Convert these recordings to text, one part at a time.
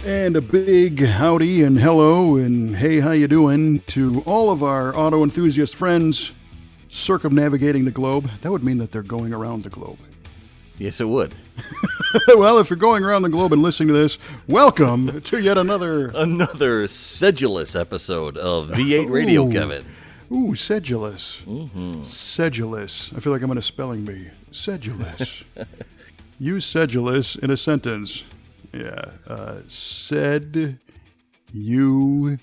And a big howdy and hello and hey, how you doing to all of our auto enthusiast friends circumnavigating the globe. That would mean that they're going around the globe. Yes, it would. Well, if you're going around the globe and listening to this, welcome to yet another sedulous episode of V8 Radio, Kevin. Ooh, sedulous. Mm-hmm. Sedulous. I feel like I'm in a spelling bee. Sedulous. Use sedulous in a sentence. Yeah. Said you.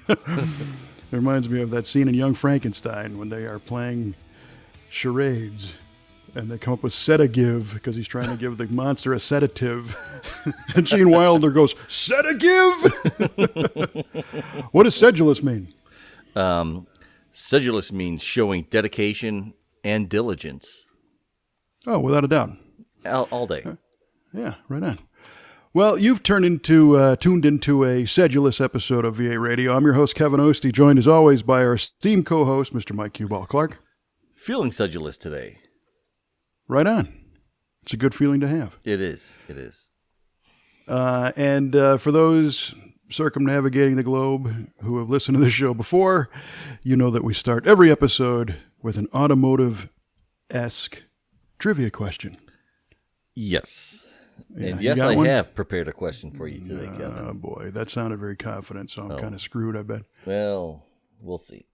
It reminds me of that scene in Young Frankenstein when they are playing charades and they come up with sedative because he's trying to give the monster a sedative. And Gene Wilder goes, sedative? What does sedulous mean? Sedulous means showing dedication and diligence. Oh, without a doubt. All day. Yeah, right on. Well, you've tuned into a sedulous episode of VA Radio. I'm your host, Kevin Oeste, joined as always by our esteemed co-host, Mr. Mike Q-Ball. Clark? Feeling sedulous today. Right on. It's a good feeling to have. It is. It is. And for those circumnavigating the globe who have listened to this show before, you know that we start every episode with an automotive-esque trivia question. Yes. Yeah, and yes, I have prepared a question for you today, Kevin. Oh, boy. That sounded very confident, so I'm kind of screwed, I bet. Well, we'll see.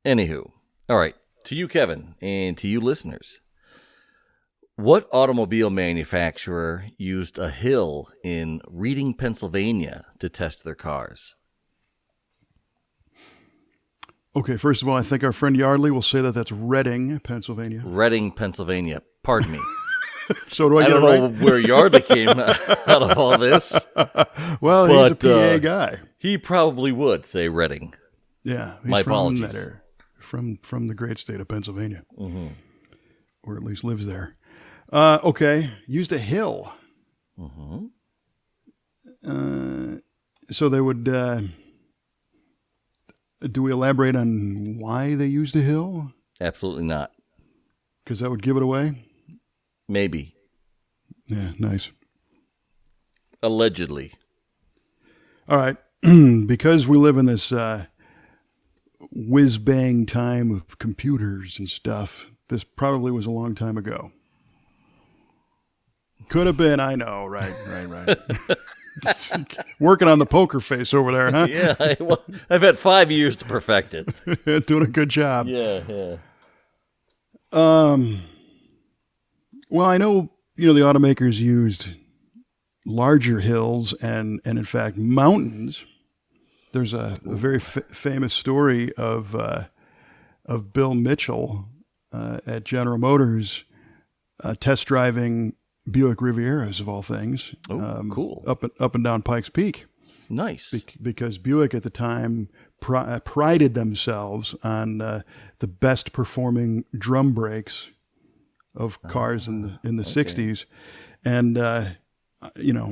Anywho. All right. To you, Kevin, and to you listeners. What automobile manufacturer used a hill in Reading, Pennsylvania to test their cars? Okay, first of all, I think our friend Yardley will say that that's Reading, Pennsylvania. Reading, Pennsylvania. Pardon me. So do I don't know where Yardley came out of all this. Well, he's a PA guy. He probably would say Reading. Yeah. My apologies. From the great state of Pennsylvania. Mm-hmm. Or at least lives there. Okay. Used a hill. Mm-hmm. So they would... do we elaborate on why they used a hill? Absolutely not. Because that would give it away? Maybe. Yeah, nice. Allegedly. All right. Because we live in this whiz-bang time of computers and stuff, this probably was a long time ago. Could have been, I know. Right. Working on the poker face over there, huh? Yeah, I've had 5 years to perfect it. Doing a good job. Yeah. Well, I know, the automakers used larger hills and in fact, mountains. There's a very famous story of Bill Mitchell at General Motors test driving Buick Rivieras, of all things. Oh, cool. Up and down Pikes Peak. Nice. Because Buick at the time prided themselves on the best performing drum brakes of cars in the 60s. And, I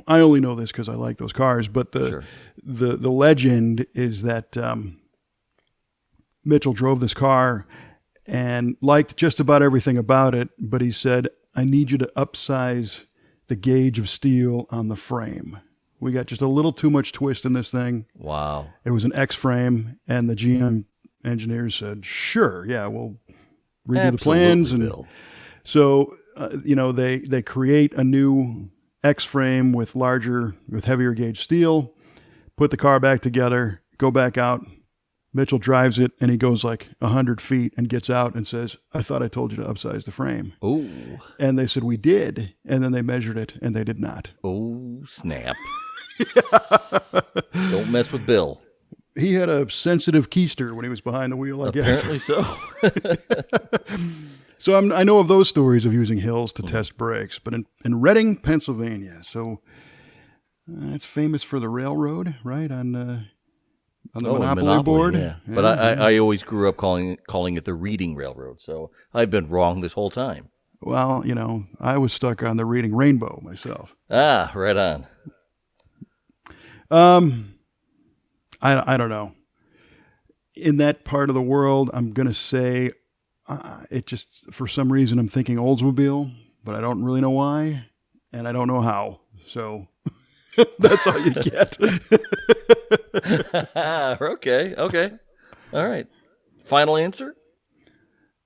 only know this because I like those cars, but the legend is that Mitchell drove this car and liked just about everything about it, but he said, I need you to upsize the gauge of steel on the frame. We got just a little too much twist in this thing. Wow. It was an X frame, and the GM engineers said, sure, yeah, we'll redo the plans. And Bill. So, they create a new X frame with heavier gauge steel, put the car back together, go back out. Mitchell drives it, and he goes like 100 feet and gets out and says, I thought I told you to upsize the frame. Oh. And they said, we did. And then they measured it, and they did not. Oh, snap. Don't mess with Bill. He had a sensitive keister when he was behind the wheel, I guess. Apparently so. So I know of those stories of using hills to test brakes, but in Reading, Pennsylvania. So it's famous for the railroad, right? On the Monopoly board. Yeah. But I always grew up calling it the Reading Railroad, so I've been wrong this whole time. Well, I was stuck on the Reading Rainbow myself. Ah, right on. I don't know. In that part of the world, I'm going to say it just, for some reason, I'm thinking Oldsmobile, but I don't really know why, and I don't know how. So That's all you get. Okay. All right. Final answer?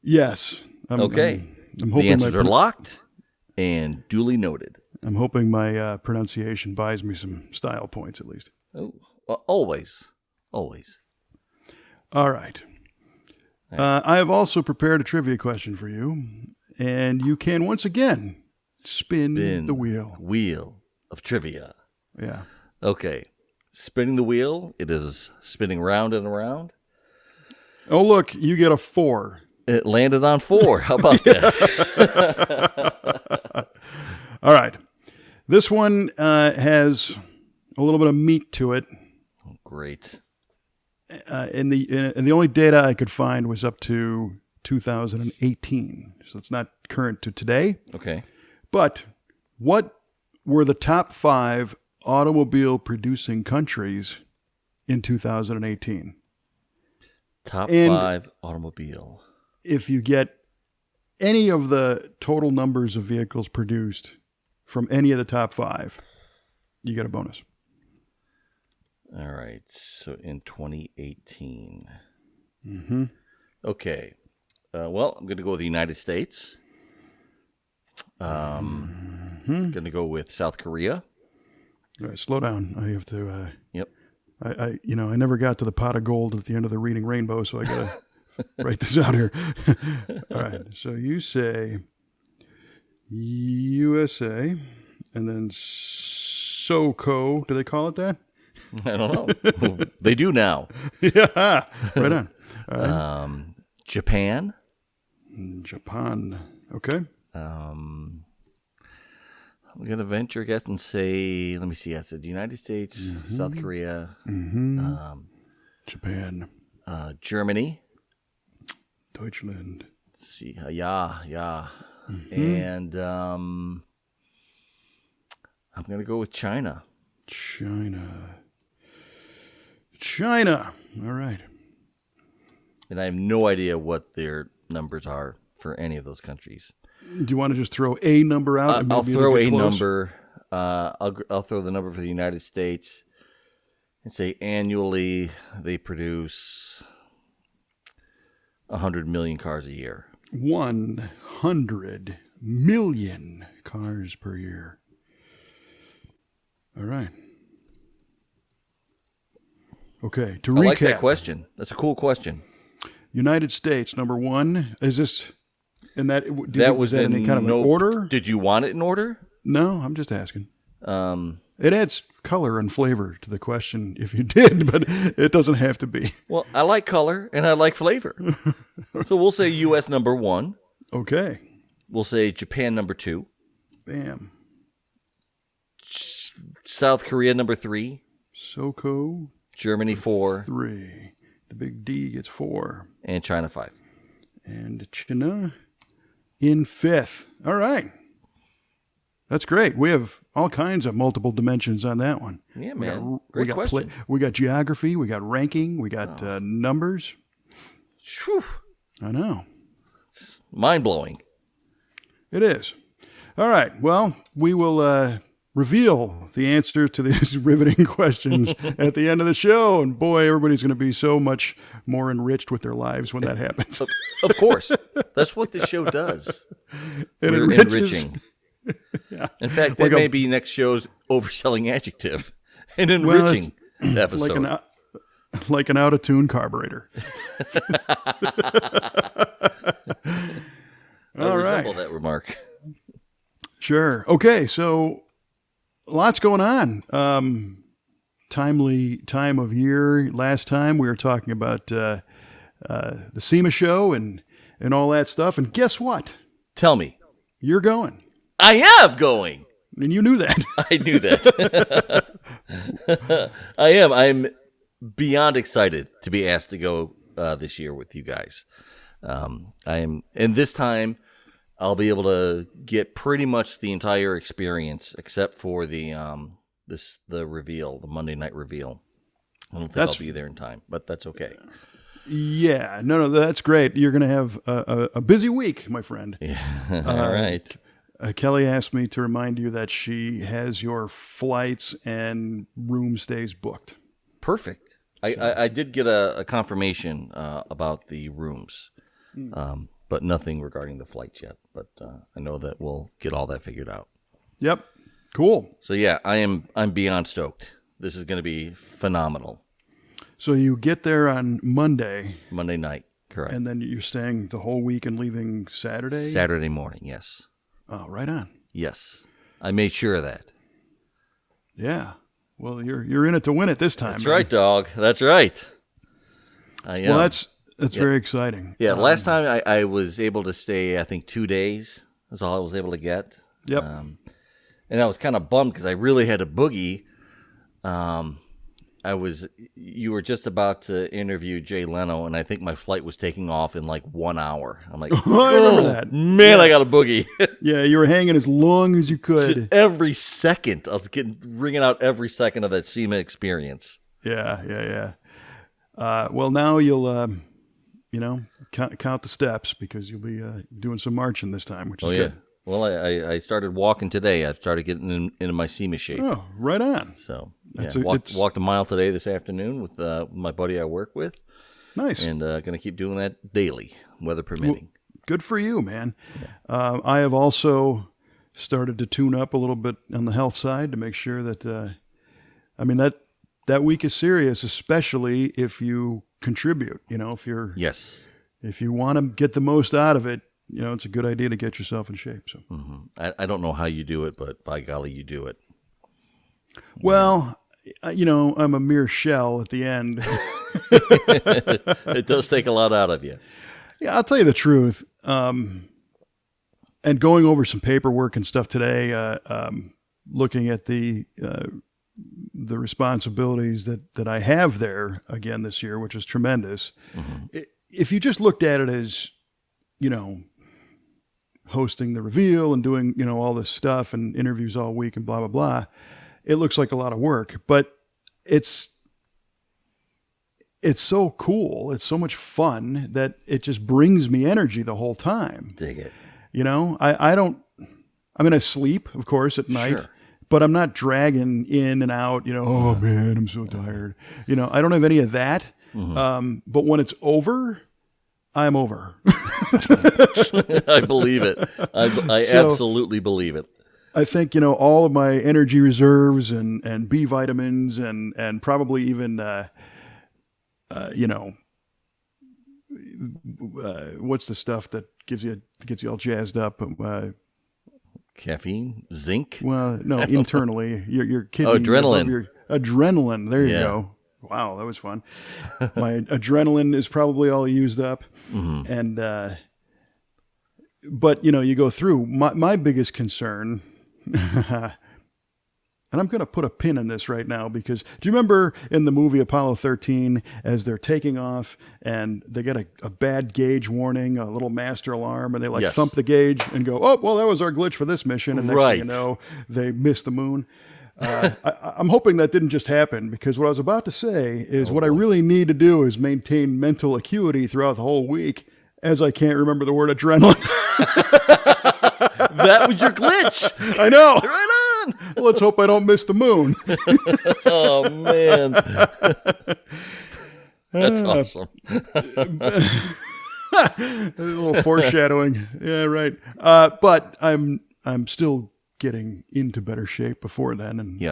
Yes. Okay. I'm The hoping answers are locked and duly noted. I'm hoping my pronunciation buys me some style points at least. Oh, well, always. Always. All right. I have also prepared a trivia question for you, and you can once again spin the wheel. Wheel of trivia. Yeah. Okay. Spinning the wheel. It is spinning round and around. Oh, look, you get a 4. It landed on 4. How about that? All right. This one has a little bit of meat to it. Oh, great. And the only data I could find was up to 2018. So it's not current to today. Okay. But what were the top 5 automobile producing countries in 2018? Top 5 automobile. If you get any of the total numbers of vehicles produced from any of the top 5, you get a bonus. All right. So in 2018. Mm-hmm. Okay. Well, I'm going to go with the United States. Going to go with South Korea. All right, slow down. I have to. Yep. I never got to the pot of gold at the end of the Reading Rainbow, so I got to write this out here. All right. So you say USA, and then SOCO. Do they call it that? I don't know. They do now. Yeah. Right on. All right. Japan. Japan. Okay. I'm going to venture a guess and say, let me see. I said United States, South Korea, Japan, Germany. Deutschland. Let's see. Yeah. And I'm going to go with China. China. All right. And I have no idea what their numbers are for any of those countries. Do you want to just throw a number out? I'll throw a number. I'll throw the number for the United States and say annually they produce 100 million cars a year. 100 million cars per year. All right. Okay, to recap. I like that question. That's a cool question. United States, number 1. Is this in that? Was that in any kind of an order? Did you want it in order? No, I'm just asking. It adds color and flavor to the question if you did, but it doesn't have to be. Well, I like color and I like flavor. So we'll say U.S. number 1. Okay. We'll say Japan number 2. Bam. South Korea number 3. SOCO. Germany 4. 3. The big D gets 4. And China 5. And China in 5th. All right. That's great. We have all kinds of multiple dimensions on that one. Yeah, man. Great question. We got geography. We got ranking. We got numbers. Whew. I know. It's mind-blowing. It is. All right. Well, we will reveal the answer to these riveting questions at the end of the show. And boy, everybody's going to be so much more enriched with their lives when that happens. Of course. That's what this show does. We're enriching. Yeah. In fact, that may be next show's overselling adjective. An enriching episode. Like an out-of-tune carburetor. I resemble that remark. Sure. Okay, so lots going on. Timely time of year. Last time we were talking about the SEMA Show and all that stuff. And guess what? Tell me. You're going. I am going. And you knew that. I knew that. I am. I'm beyond excited to be asked to go this year with you guys. I am, and this time I'll be able to get pretty much the entire experience except for the reveal, the Monday night reveal. I don't think I'll be there in time, but that's okay. Yeah, no, that's great. You're going to have a busy week, my friend. Yeah. All right. Kelly asked me to remind you that she has your flights and room stays booked. Perfect. I did get a confirmation about the rooms, but nothing regarding the flights yet. But I know that we'll get all that figured out. Yep. Cool. So yeah, I'm beyond stoked. This is going to be phenomenal. So you get there on Monday night, correct? And then you're staying the whole week and leaving Saturday? Saturday morning, yes. Oh, right on. Yes. I made sure of that. Yeah. Well, you're in it to win it this time. That's right, dog. That's right. Well, that's very exciting. Yeah, last time I was able to stay, I think 2 days. That's all I was able to get. Yep. And I was kind of bummed because I really had a boogie. You were just about to interview Jay Leno, and I think my flight was taking off in like 1 hour. I'm like, I remember that. Man, yeah. I got a boogie. Yeah, you were hanging as long as you could. Every second. I was ringing out every second of that SEMA experience. Yeah. Well, now you'll, count the steps because you'll be doing some marching this time, which is good. Well, I started walking today. I started getting into my SEMA shape. Oh, right on. So, walked a mile today this afternoon with my buddy I work with. Nice. And going to keep doing that daily, weather permitting. Well, good for you, man. Yeah. I have also started to tune up a little bit on the health side to make sure that, that week is serious, especially if you contribute. If you want to get the most out of it, it's a good idea to get yourself in shape. So I don't know how you do it, but by golly, you do it. Well, I'm a mere shell at the end. It does take a lot out of you. Yeah, I'll tell you the truth. And going over some paperwork and stuff today, looking at the responsibilities that I have there again this year, which is tremendous. Mm-hmm. If you just looked at it as, hosting the reveal and doing, all this stuff and interviews all week and blah, blah, blah, it looks like a lot of work, but it's so cool. It's so much fun that it just brings me energy the whole time. Dig it. I sleep, of course, at night, sure, but I'm not dragging in and out, oh man, I'm so tired. I don't have any of that. Mm-hmm. But when it's over, I'm over. I believe it. I absolutely believe it. I think, all of my energy reserves and B vitamins and probably even, what's the stuff that gets you all jazzed up? Caffeine, zinc. Well, no, internally, your kidney. Oh, adrenaline. Adrenaline. There you go. Wow, that was fun. My adrenaline is probably all used up. Mm-hmm. And, but you go through my biggest concern, and I'm going to put a pin in this right now because do you remember in the movie Apollo 13 as they're taking off and they get a bad gauge warning, a little master alarm, and they thump the gauge and go, oh, well, that was our glitch for this mission. And next thing you know, they missed the moon. I'm hoping that didn't just happen because what I was about to say is I really need to do is maintain mental acuity throughout the whole week as I can't remember the word adrenaline. That was your glitch. I know. Right on. Well, let's hope I don't miss the moon. Oh, man. That's awesome. A little foreshadowing. Yeah, right. But I'm still getting into better shape before then. And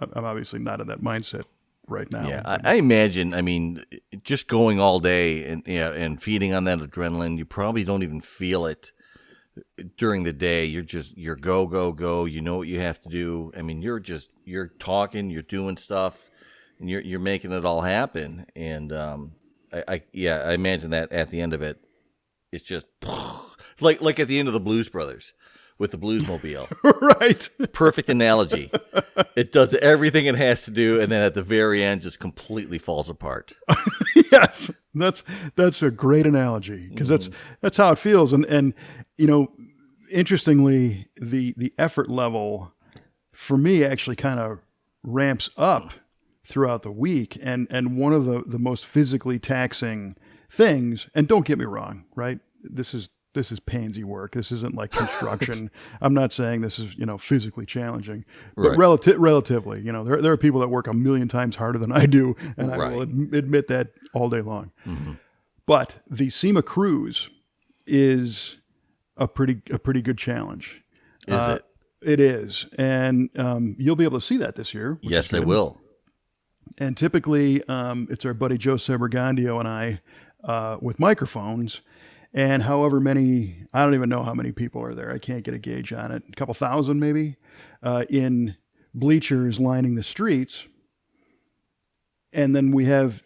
I'm obviously not in that mindset right now. Yeah, I imagine, just going all day and feeding on that adrenaline, you probably don't even feel it during the day. You're go, go, go. You know what you have to do. You're talking, you're doing stuff, and you're making it all happen. And I imagine that at the end of it, it's just like at the end of the Blues Brothers. With the Bluesmobile. Right. Perfect analogy. It does everything it has to do, and then at the very end just completely falls apart. Yes. That's a great analogy because that's how it feels. And interestingly, the effort level for me actually kind of ramps up throughout the week. And one of the most physically taxing things, and don't get me wrong, right? This is this is pansy work. This isn't like construction. I'm not saying this is, physically challenging, but Right. relatively, there are people that work a million times harder than I do, and I will admit that all day long. Mm-hmm. But the SEMA Cruise is a pretty good challenge. Is it? It is, and you'll be able to see that this year. Yes, I will. And typically, it's our buddy Joe Sabergandio and I with microphones. And however many, I don't even know how many people are there. I can't get a gauge on it. A couple thousand maybe in bleachers lining the streets. And then we have,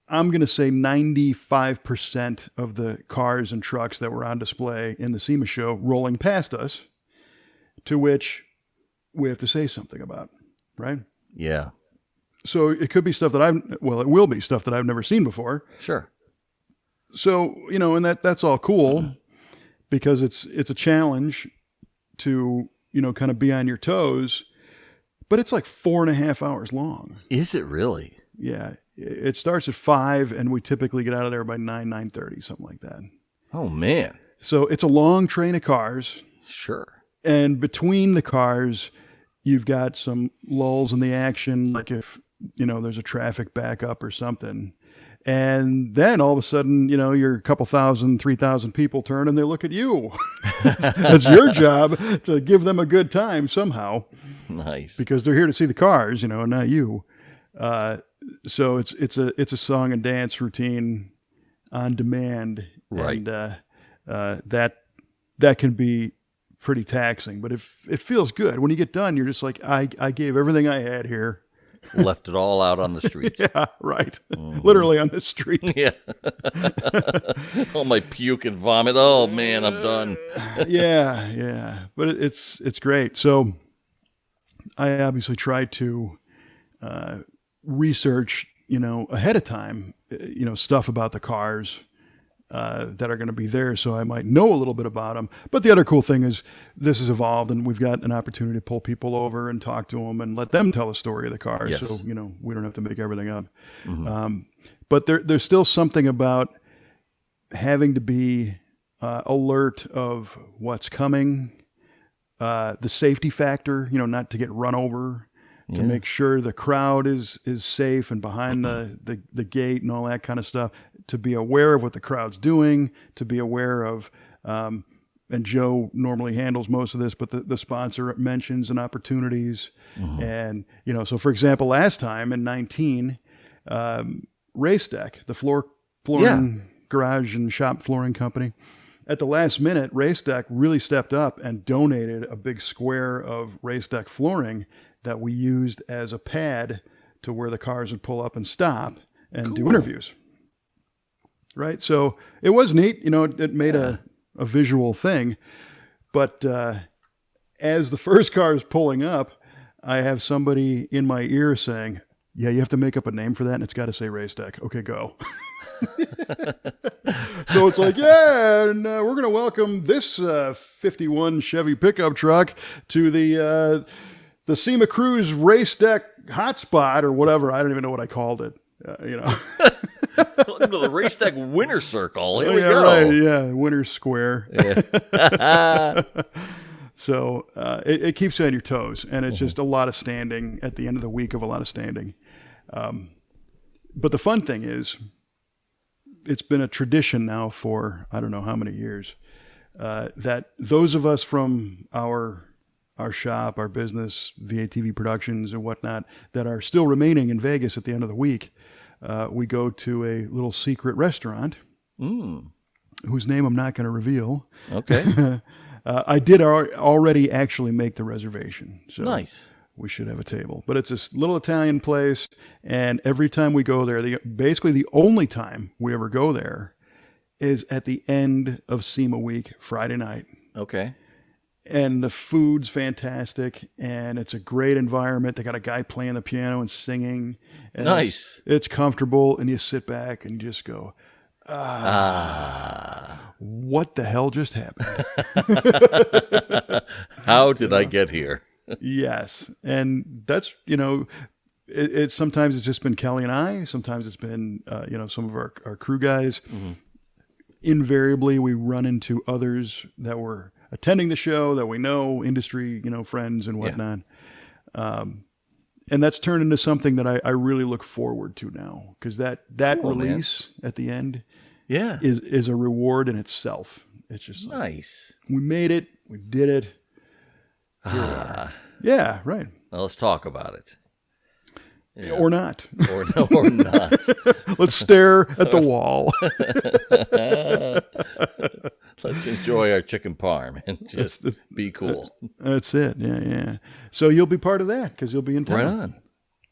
I'm going to say 95% of the cars and trucks that were on display in the SEMA show rolling past us, to which we have to say something about, right? Yeah. So it could be stuff that it will be stuff that I've never seen before. Sure. So, and that's all cool because it's a challenge to, kind of be on your toes, but it's like 4.5 hours long. Is it really? Yeah. It starts at 5 and we typically get out of there by 9:30, something like that. Oh, man. So it's a long train of cars. Sure. And between the cars, you've got some lulls in the action, like if, there's a traffic backup or something. And then all of a sudden, you're a couple thousand, 3,000 people turn and they look at you. It's your job to give them a good time somehow. Nice. Because they're here to see the cars, and not you. So it's a song and dance routine on demand. Right. And that can be pretty taxing, but it feels good. When you get done, you're just like, I gave everything I had here. Left it all out on the streets. Yeah, right. Mm-hmm. Literally on the street. Yeah. All my puke and vomit. Oh man, I'm done. Yeah. But it's great. So I obviously try to research, ahead of time, stuff about the cars that are going to be there, so I might know a little bit about them. But the other cool thing is this has evolved, and we've got an opportunity to pull people over and talk to them and let them tell the story of the cars. Yes. So we don't have to make everything up. Mm-hmm. But there's still something about having to be alert of what's coming, the safety factor. Not to get run over. To make sure the crowd is safe and behind the gate and all that kind of stuff, to be aware of what the crowd's doing, to be aware of, and Joe normally handles most of this, but the sponsor mentions and opportunities. Mm-hmm. And, so for example, last time in 19, Race Deck, the flooring garage and shop flooring company, at the last minute, Race Deck really stepped up and donated a big square of Race Deck flooring that we used as a pad to where the cars would pull up and stop and do interviews. Right? So it was neat. It made a visual thing. But as the first car is pulling up, I have somebody in my ear saying, yeah, you have to make up a name for that, and it's got to say Race Deck. Okay, go. So it's like, and we're going to welcome this 51 Chevy pickup truck to the SEMA Cruise Race Deck Hotspot or whatever. I don't even know what I called it. Welcome to the Race Deck Winner Circle. Here we go. Right, yeah, Winner's Square. Yeah. So it keeps you on your toes, and it's just a lot of standing at the end of the week of a lot of standing. But the fun thing is, it's been a tradition now for I don't know how many years that those of us from our shop, our business, VATV Productions and whatnot, that are still remaining in Vegas at the end of the week, we go to a little secret restaurant whose name I'm not going to reveal. Okay. I did already actually make the reservation. So nice. We should have a table. But it's this little Italian place, and every time we go there, basically the only time we ever go there is at the end of SEMA week, Friday night. Okay. And the food's fantastic, and it's a great environment. They got a guy playing the piano and singing. And nice. It's comfortable, and you sit back and just go, what the hell just happened? How did I get here? Yes. And that's, sometimes it's just been Kelly and I. Sometimes it's been, some of our crew guys. Mm-hmm. invariably we run into others that were attending the show that we know, industry, friends and whatnot. And that's turned into something that I really look forward to now, because that Cool, release at the end Yeah. is a reward in itself. It's just like, Nice. we made it, we did it. Here we are. Yeah, right. Well, let's talk about it. Yeah. Or not. Or no, or not. Let's stare at the wall. Let's enjoy our chicken parm and just be cool. That's it. Yeah. So you'll be part of that because you'll be in town. Right on.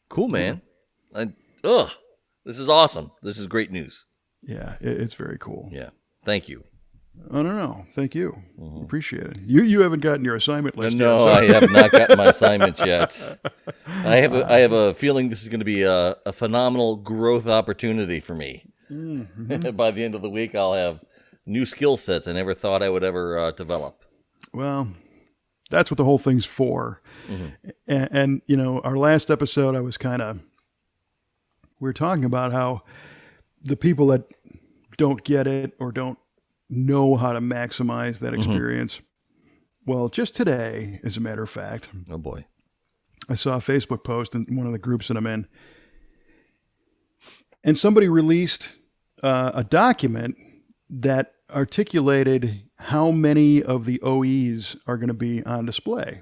Cool, man. This is awesome. This is great news. Yeah, it's very cool. Yeah. Thank you. I don't know. Thank you. Appreciate it. You haven't gotten your assignment list yet. No, So. I have not gotten my assignment yet. I have a feeling this is going to be a phenomenal growth opportunity for me. Mm-hmm. By the end of the week, I'll have new skill sets I never thought I would ever develop. Well, that's what the whole thing's for. Mm-hmm. And our last episode, we were talking about how the people that don't get it or don't know how to maximize that experience. Well, just today, as a matter of fact, oh boy, I saw a Facebook post in one of the groups that I'm in, and somebody released a document that articulated how many of the OEs are going to be on display.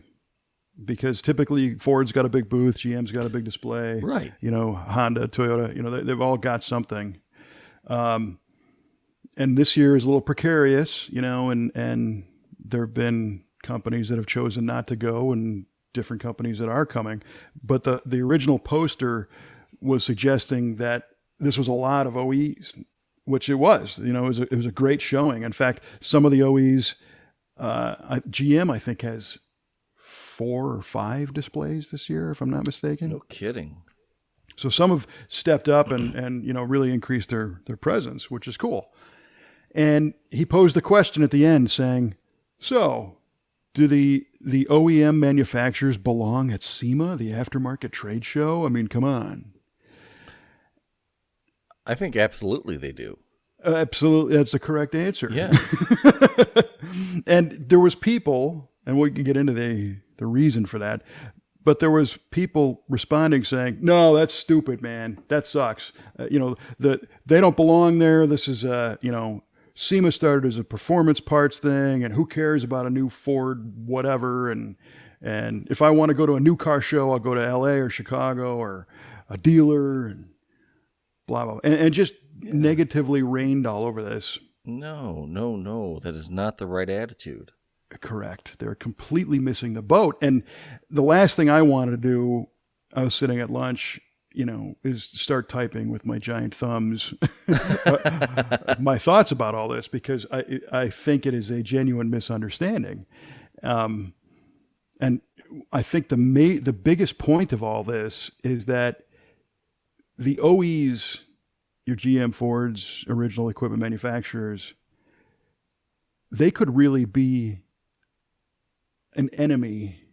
Because typically Ford's got a big booth, GM's got a big display, right? Honda, Toyota, they've all got something. And this year is a little precarious, and there have been companies that have chosen not to go and different companies that are coming. But the original poster was suggesting that this was a lot of OEs, which it was. It was a great showing. In fact, some of the OEs, GM, I think, has 4 or 5 displays this year, if I'm not mistaken. No kidding. So some have stepped up and really increased their presence, which is cool. And he posed the question at the end saying, so do the OEM manufacturers belong at SEMA, the aftermarket trade show? I mean, come on. I think absolutely they do. Absolutely. That's the correct answer. Yeah. And there was people, and we can get into the reason for that, but there was people responding saying, no, that's stupid, man. That sucks. They don't belong there. This is, SEMA started as a performance parts thing, and who cares about a new Ford whatever, and if I want to go to a new car show, I'll go to LA or Chicago or a dealer, and blah, blah, blah. And just negatively rained all over this. No. That is not the right attitude. Correct. They're completely missing the boat. And the last thing I wanted to do, I was sitting at lunch, is start typing with my giant thumbs my thoughts about all this, because I think it is a genuine misunderstanding. And I think the biggest point of all this is that the OEs, your GM, Ford's, original equipment manufacturers, they could really be an enemy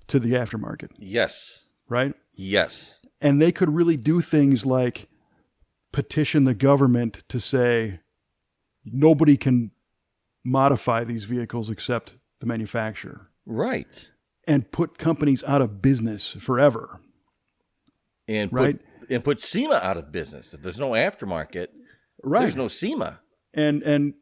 to the aftermarket. Yes. Right? Yes. And they could really do things like petition the government to say nobody can modify these vehicles except the manufacturer. Right. And put companies out of business forever. And put SEMA out of business. If there's no aftermarket, there's no SEMA. And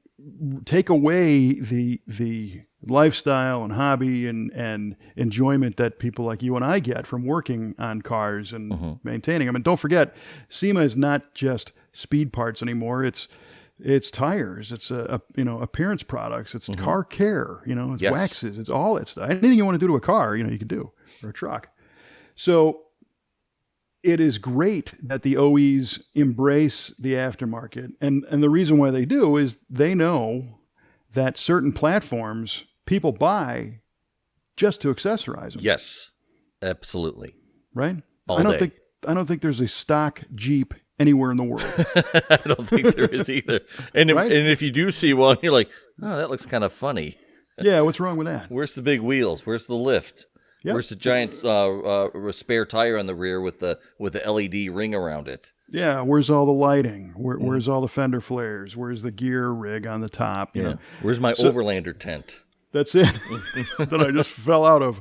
take away the lifestyle and hobby and enjoyment that people like you and I get from working on cars and maintaining them. And don't forget, SEMA is not just speed parts anymore. It's tires. It's appearance products. It's car care. It's waxes. It's all that stuff. Anything you want to do to a car, you can do, or a truck. So it is great that the OEs embrace the aftermarket. And the reason why they do is they know that certain platforms people buy just to accessorize them. Yes, absolutely. Right? I don't think there's a stock Jeep anywhere in the world. I don't think there is either. And Right? and if you do see one, you're like, oh, that looks kind of funny. Yeah, what's wrong with that? Where's the big wheels? Where's the lift? Yep. Where's the giant spare tire on the rear with the LED ring around it? Yeah, where's all the lighting? Where's all the fender flares? Where's the gear rig on the top? You know, Where's my Overlander tent? that's it that I just fell out of.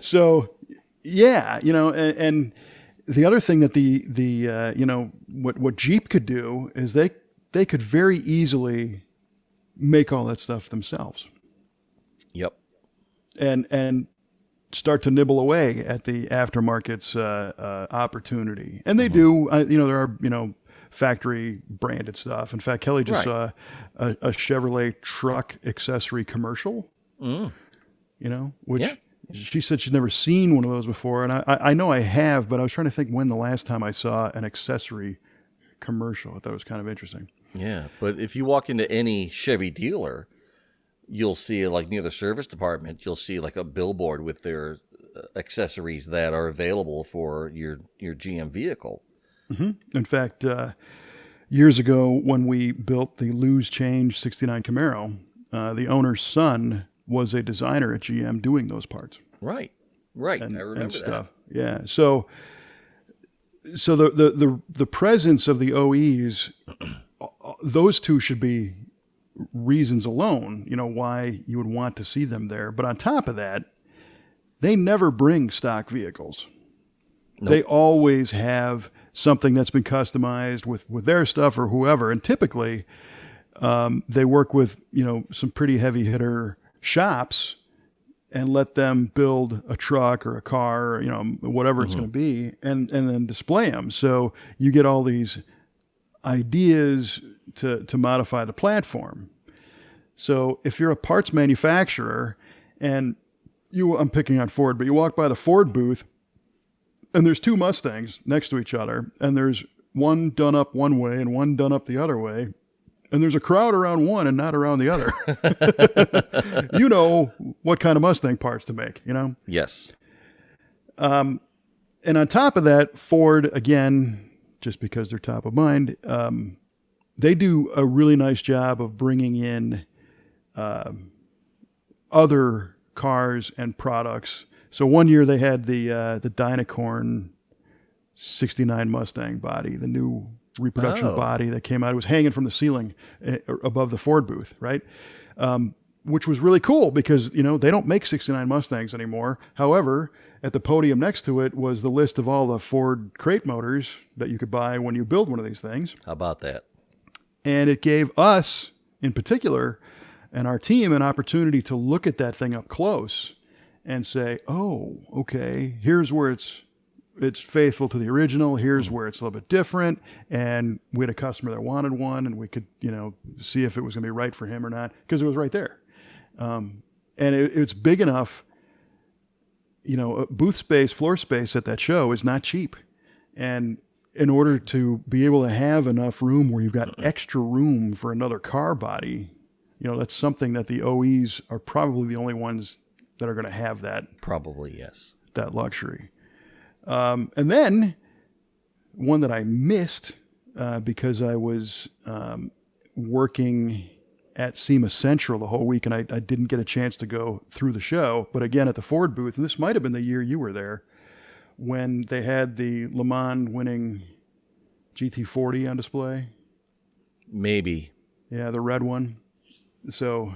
So, yeah, and the other thing that the what Jeep could do is they could very easily make all that stuff themselves. Yep. And start to nibble away at the aftermarket's opportunity. And they do, there are, factory branded stuff. In fact, Kelly just saw a Chevrolet truck accessory commercial, which she said she'd never seen one of those before. And I know I have, but I was trying to think when the last time I saw an accessory commercial. I thought it was kind of interesting. Yeah, but if you walk into any Chevy dealer, you'll see, like, near the service department, you'll see like a billboard with their accessories that are available for your GM vehicle. Mm-hmm. In fact, years ago when we built the Lose Change 69 Camaro, the owner's son was a designer at GM doing those parts. Right. I remember stuff. That. Yeah. So the presence of the OEs, those two should be reasons alone, why you would want to see them there. But on top of that, they never bring stock vehicles. Nope. They always have something that's been customized with their stuff or whoever. And typically, they work with, some pretty heavy hitter shops and let them build a truck or a car, or, whatever it's going to be, and then display them. So you get all these ideas to modify the platform. So if you're a parts manufacturer and I'm picking on Ford, but you walk by the Ford booth and there's two Mustangs next to each other, and there's one done up one way and one done up the other way, and there's a crowd around one and not around the other. You know what kind of Mustang parts to make, Yes. And on top of that, Ford, again, just because they're top of mind, they do a really nice job of bringing in other cars and products. So one year they had the Dynacorn 69 Mustang body, the new reproduction body that came out. It was hanging from the ceiling above the Ford booth, right? Which was really cool because, they don't make 69 Mustangs anymore. However, at the podium next to it was the list of all the Ford crate motors that you could buy when you build one of these things. How about that? And it gave us, in particular, and our team an opportunity to look at that thing up close and say, oh, okay, here's where it's faithful to the original. Here's where it's a little bit different. And we had a customer that wanted one, and we could, see if it was going to be right for him or not, because it was right there. And it's big enough, booth space, floor space at that show is not cheap. And in order to be able to have enough room where you've got extra room for another car body, that's something that the OEs are probably the only ones that are going to have that. Probably, yes. That luxury. And then one that I missed because I was working at SEMA Central the whole week, and I didn't get a chance to go through the show. But again, at the Ford booth, and this might have been the year you were there, when they had the Le Mans winning GT40 on display. Maybe. Yeah, the red one. So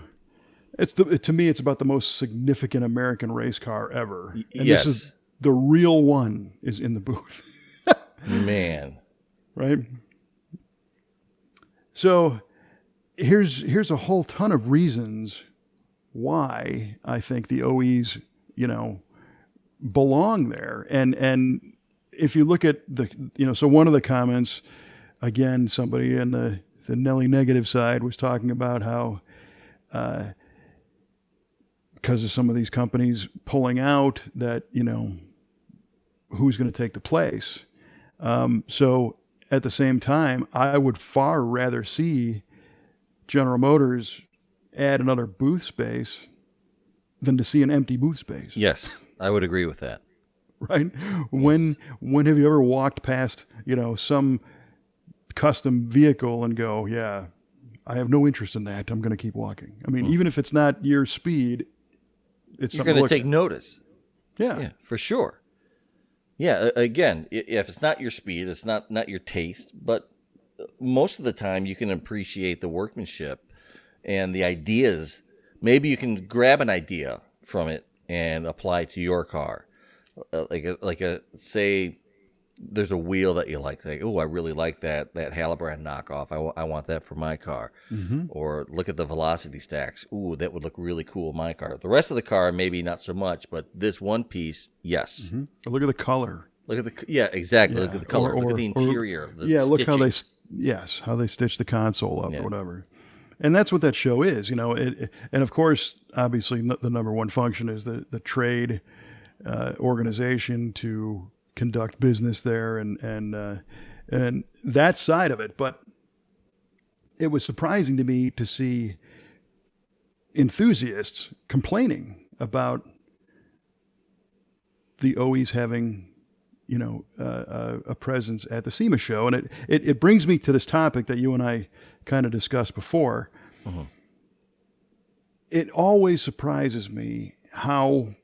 to me, it's about the most significant American race car ever. And yes. This is the real one is in the booth. Man. Right? So here's a whole ton of reasons why I think the OEs, belong there. And if you look at so one of the comments, again, somebody in the Nelly negative side was talking about how because of some of these companies pulling out that, who's going to take the place. So at the same time, I would far rather see General Motors add another booth space than to see an empty booth space. Yes, I would agree with that. Right? When have you ever walked past, some custom vehicle and go, yeah, I have no interest in that. I'm going to keep walking. I mean, even if it's not your speed, it's you're going to take notice. Yeah, for sure. Yeah, again, if it's not your speed, it's not your taste, but most of the time you can appreciate the workmanship and the ideas. Maybe you can grab an idea from it and apply it to your car. Say there's a wheel that you like. Say, oh, I really like that Halbrand knockoff. I want that for my car. Mm-hmm. Or look at the velocity stacks. Ooh, that would look really cool in my car. The rest of the car, maybe not so much, but this one piece, yes. Mm-hmm. Or look at the color. Exactly. Yeah. Look at the color. Look at the interior. Look how they stitch the console up or whatever. And that's what that show is, and of course, obviously, the number one function is the trade organization to conduct business there and that side of it. But it was surprising to me to see enthusiasts complaining about the OEs having, a presence at the SEMA show. And it brings me to this topic that you and I kind of discussed before. Uh-huh. It always surprises me how,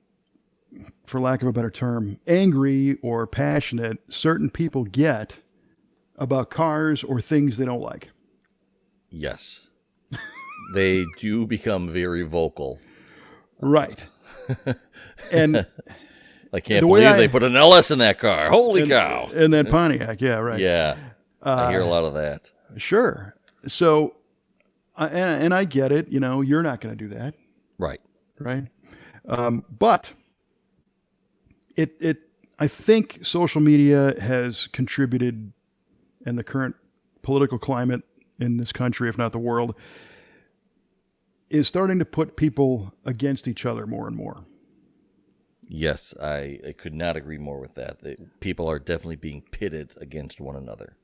for lack of a better term, angry or passionate certain people get about cars or things they don't like. Yes. They do become very vocal. Right. And I can't believe they put an LS in that car. Holy cow. And that Pontiac, yeah, right. Yeah. I hear a lot of that. Sure. So, and I get it, you're not going to do that. Right. Right. But I think social media has contributed, and the current political climate in this country, if not the world, is starting to put people against each other more and more. Yes, I could not agree more with that. People are definitely being pitted against one another.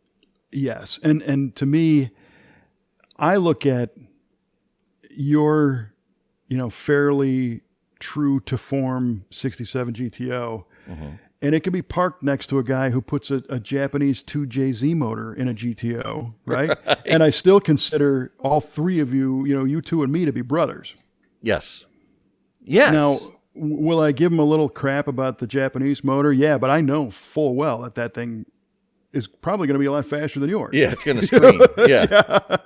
Yes. And to me, I look at your, fairly true to form 67 GTO, mm-hmm. and it can be parked next to a guy who puts a Japanese 2JZ motor in a GTO, right? And I still consider all three of you, you two and me, to be brothers. Yes. Yes. Now, will I give him a little crap about the Japanese motor? Yeah, but I know full well that thing is probably going to be a lot faster than yours. Yeah, it's going to scream. Yeah.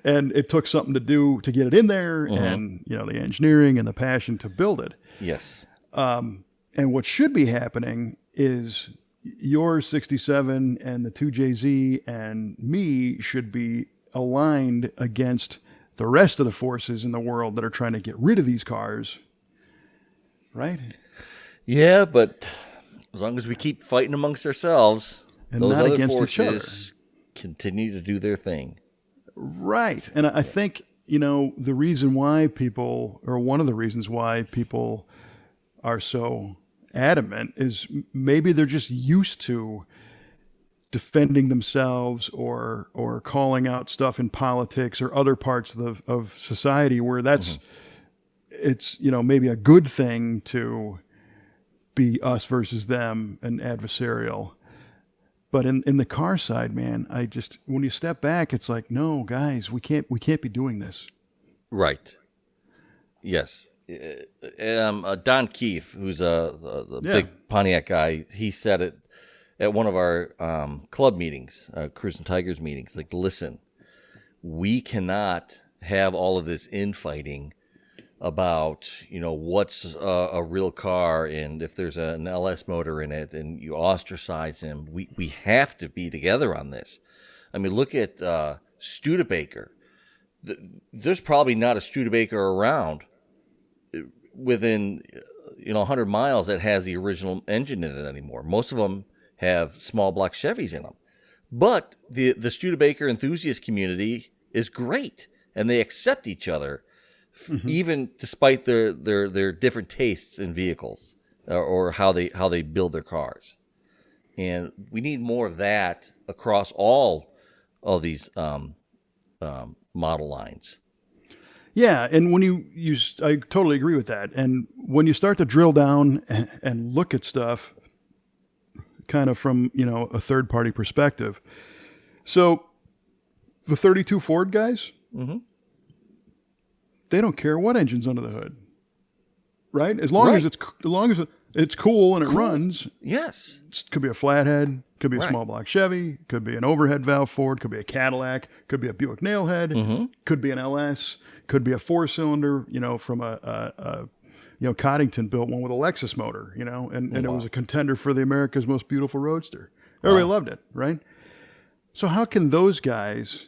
And it took something to do to get it in there, mm-hmm. and the engineering and the passion to build it. Yes. And what should be happening is your 67 and the 2JZ and me should be aligned against the rest of the forces in the world that are trying to get rid of these cars. Right? Yeah, but as long as we keep fighting amongst ourselves, and those not other against forces each other continue to do their thing. Right. And I think, the reason why people, or one of the reasons why people are so adamant is maybe they're just used to defending themselves or calling out stuff in politics or other parts of society where that's, mm-hmm. It's, maybe a good thing to be us versus them and adversarial. But in the car side, man, when you step back, it's like, no, guys, we can't be doing this. Right. Yes. Don Keefe, who's a big Pontiac guy, he said it at one of our club meetings, Cruising Tigers meetings. Like, listen, we cannot have all of this infighting about, what's a real car and if there's an LS motor in it and you ostracize him. We have to be together on this. I mean, look at Studebaker. There's probably not a Studebaker around within 100 miles that has the original engine in it anymore. Most of them have small block Chevys in them. But the Studebaker enthusiast community is great, and they accept each other. Mm-hmm. Even despite their different tastes in vehicles or how they build their cars. And we need more of that across all of these model lines. Yeah, and when I totally agree with that. And when you start to drill down and look at stuff kind of from, a third-party perspective. So the 32 Ford guys, mm-hmm. they don't care what engine's under the hood, right? As long as It's cool and it runs. Yes. It could be a flathead, could be a Right. small block Chevy, could be an overhead valve Ford, could be a Cadillac, could be a Buick Nailhead, could be an LS, could be a 4-cylinder, from a Coddington built one with a Lexus motor, and it was a contender for the America's Most Beautiful Roadster. Everybody loved it, right? So how can those guys,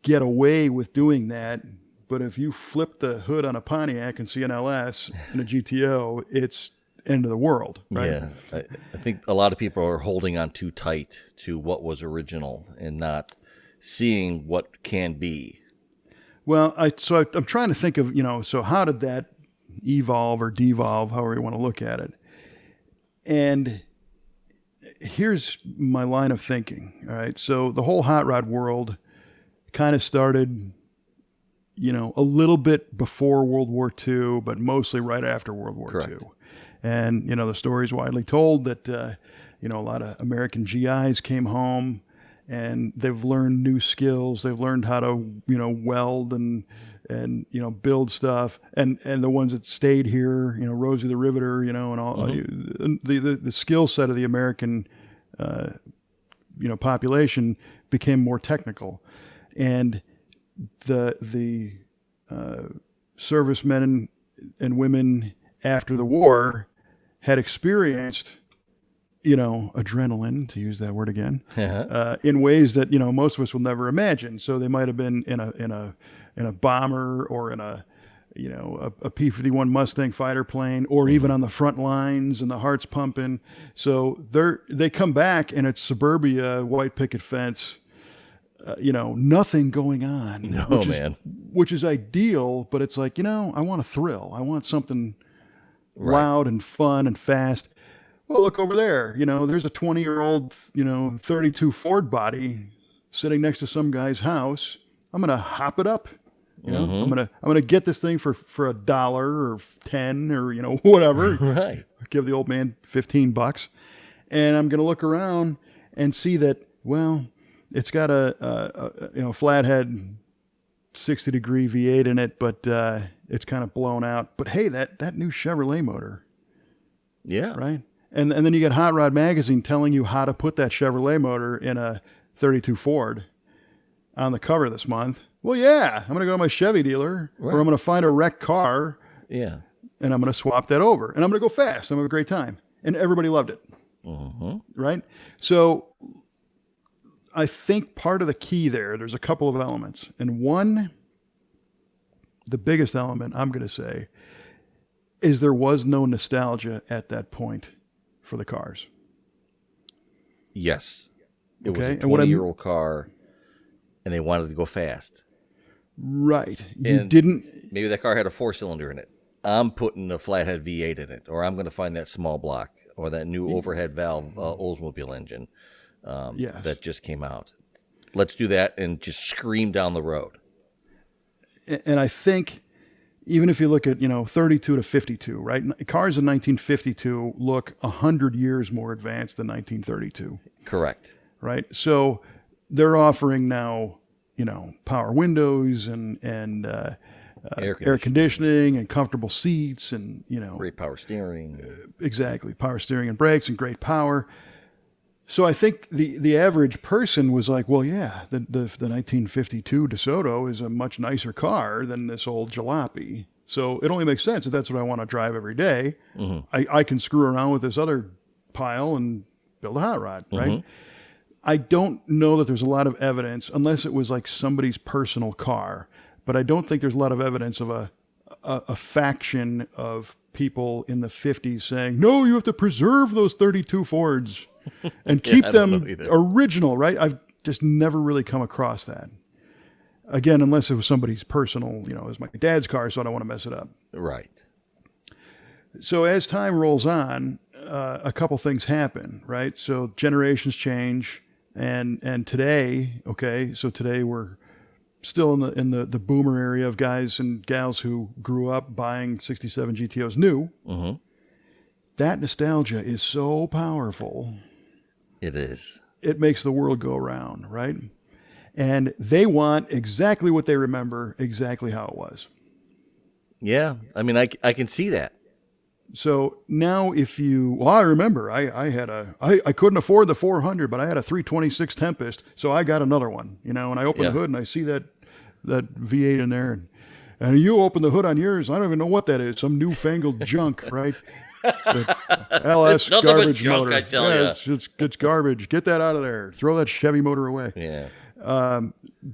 get away with doing that? But if you flip the hood on a Pontiac and see an LS and a GTO, it's end of the world, right? Yeah. I think a lot of people are holding on too tight to what was original and not seeing what can be. Well, I'm trying to think of, so how did that evolve or devolve, however you want to look at it? And here's my line of thinking, all right? So the whole hot rod world kind of started, a little bit before World War II, but mostly right after World War Correct. II. And, the story is widely told that, a lot of American GIs came home and they've learned new skills. They've learned how to, weld and build stuff. And the ones that stayed here, Rosie the Riveter, and all the skill set of the American, population became more technical. And the servicemen and women after the war had experienced, adrenaline, to use that word again, in ways that most of us will never imagine. So they might have been in a bomber or in a P-51 Mustang fighter plane, or even on the front lines and the heart's pumping. So they come back and it's suburbia, white picket fence. Nothing going on. No, which is ideal, but it's like, I want a thrill. I want something loud and fun and fast. Well, look over there. There's a 20-year-old, 32 Ford body sitting next to some guy's house. I'm going to hop it up. I'm going to get this thing for $1 or 10 or, whatever. Right. Give the old man $15. And I'm going to look around and see that, well, it's got a flathead 60-degree V8 in it, but it's kind of blown out. But hey, that new Chevrolet motor. Yeah. Right? And then you get Hot Rod Magazine telling you how to put that Chevrolet motor in a 32 Ford on the cover this month. Well, yeah, I'm going to go to my Chevy dealer, or I'm going to find a wrecked car. Yeah. And I'm going to swap that over. And I'm going to go fast. I'm going to have a great time. And everybody loved it. Right? So I think part of the key there's a couple of elements. And one, the biggest element, I'm going to say, is there was no nostalgia at that point for the cars. Yes. It was a And what 20-year-old car, and they wanted to go fast. Right. And maybe that car had a 4-cylinder in it. I'm putting a flathead V8 in it, or I'm going to find that small block or that new overhead valve Oldsmobile engine that just came out. Let's do that and just scream down the road. And I think even if you look at, 32 to 52, right? Cars in 1952 look 100 years more advanced than 1932. Correct. Right? So they're offering now, power windows and air conditioning and comfortable seats and, great power steering. Exactly. Power steering and brakes and great power. So I think the average person was like, well, yeah, the 1952 DeSoto is a much nicer car than this old jalopy. So it only makes sense that that's what I want to drive every day. I can screw around with this other pile and build a hot rod, right? I don't know that there's a lot of evidence, unless it was like somebody's personal car, but I don't think there's a lot of evidence of a faction of people in the 50s saying, no, you have to preserve those 32 Fords and keep them original, right? I've just never really come across that. Again, unless it was somebody's personal, it was my dad's car, so I don't want to mess it up. Right. So as time rolls on, a couple things happen, right? So generations change, and today, so today we're still in the boomer area of guys and gals who grew up buying 67 GTOs new. That nostalgia is so powerful. It is. It makes the world go around, right? And they want exactly what they remember, exactly how it was. Yeah. I mean, I can see that. So now I remember I couldn't afford the 400, but I had a 326 Tempest, so I got another one, and I open the hood and I see that V8 in there, and you open the hood on yours, I don't even know what that is, some newfangled junk, right? The LS It's nothing but garbage junk, motor. I tell ya. It's garbage. Get that out of there. Throw that Chevy motor away. Yeah.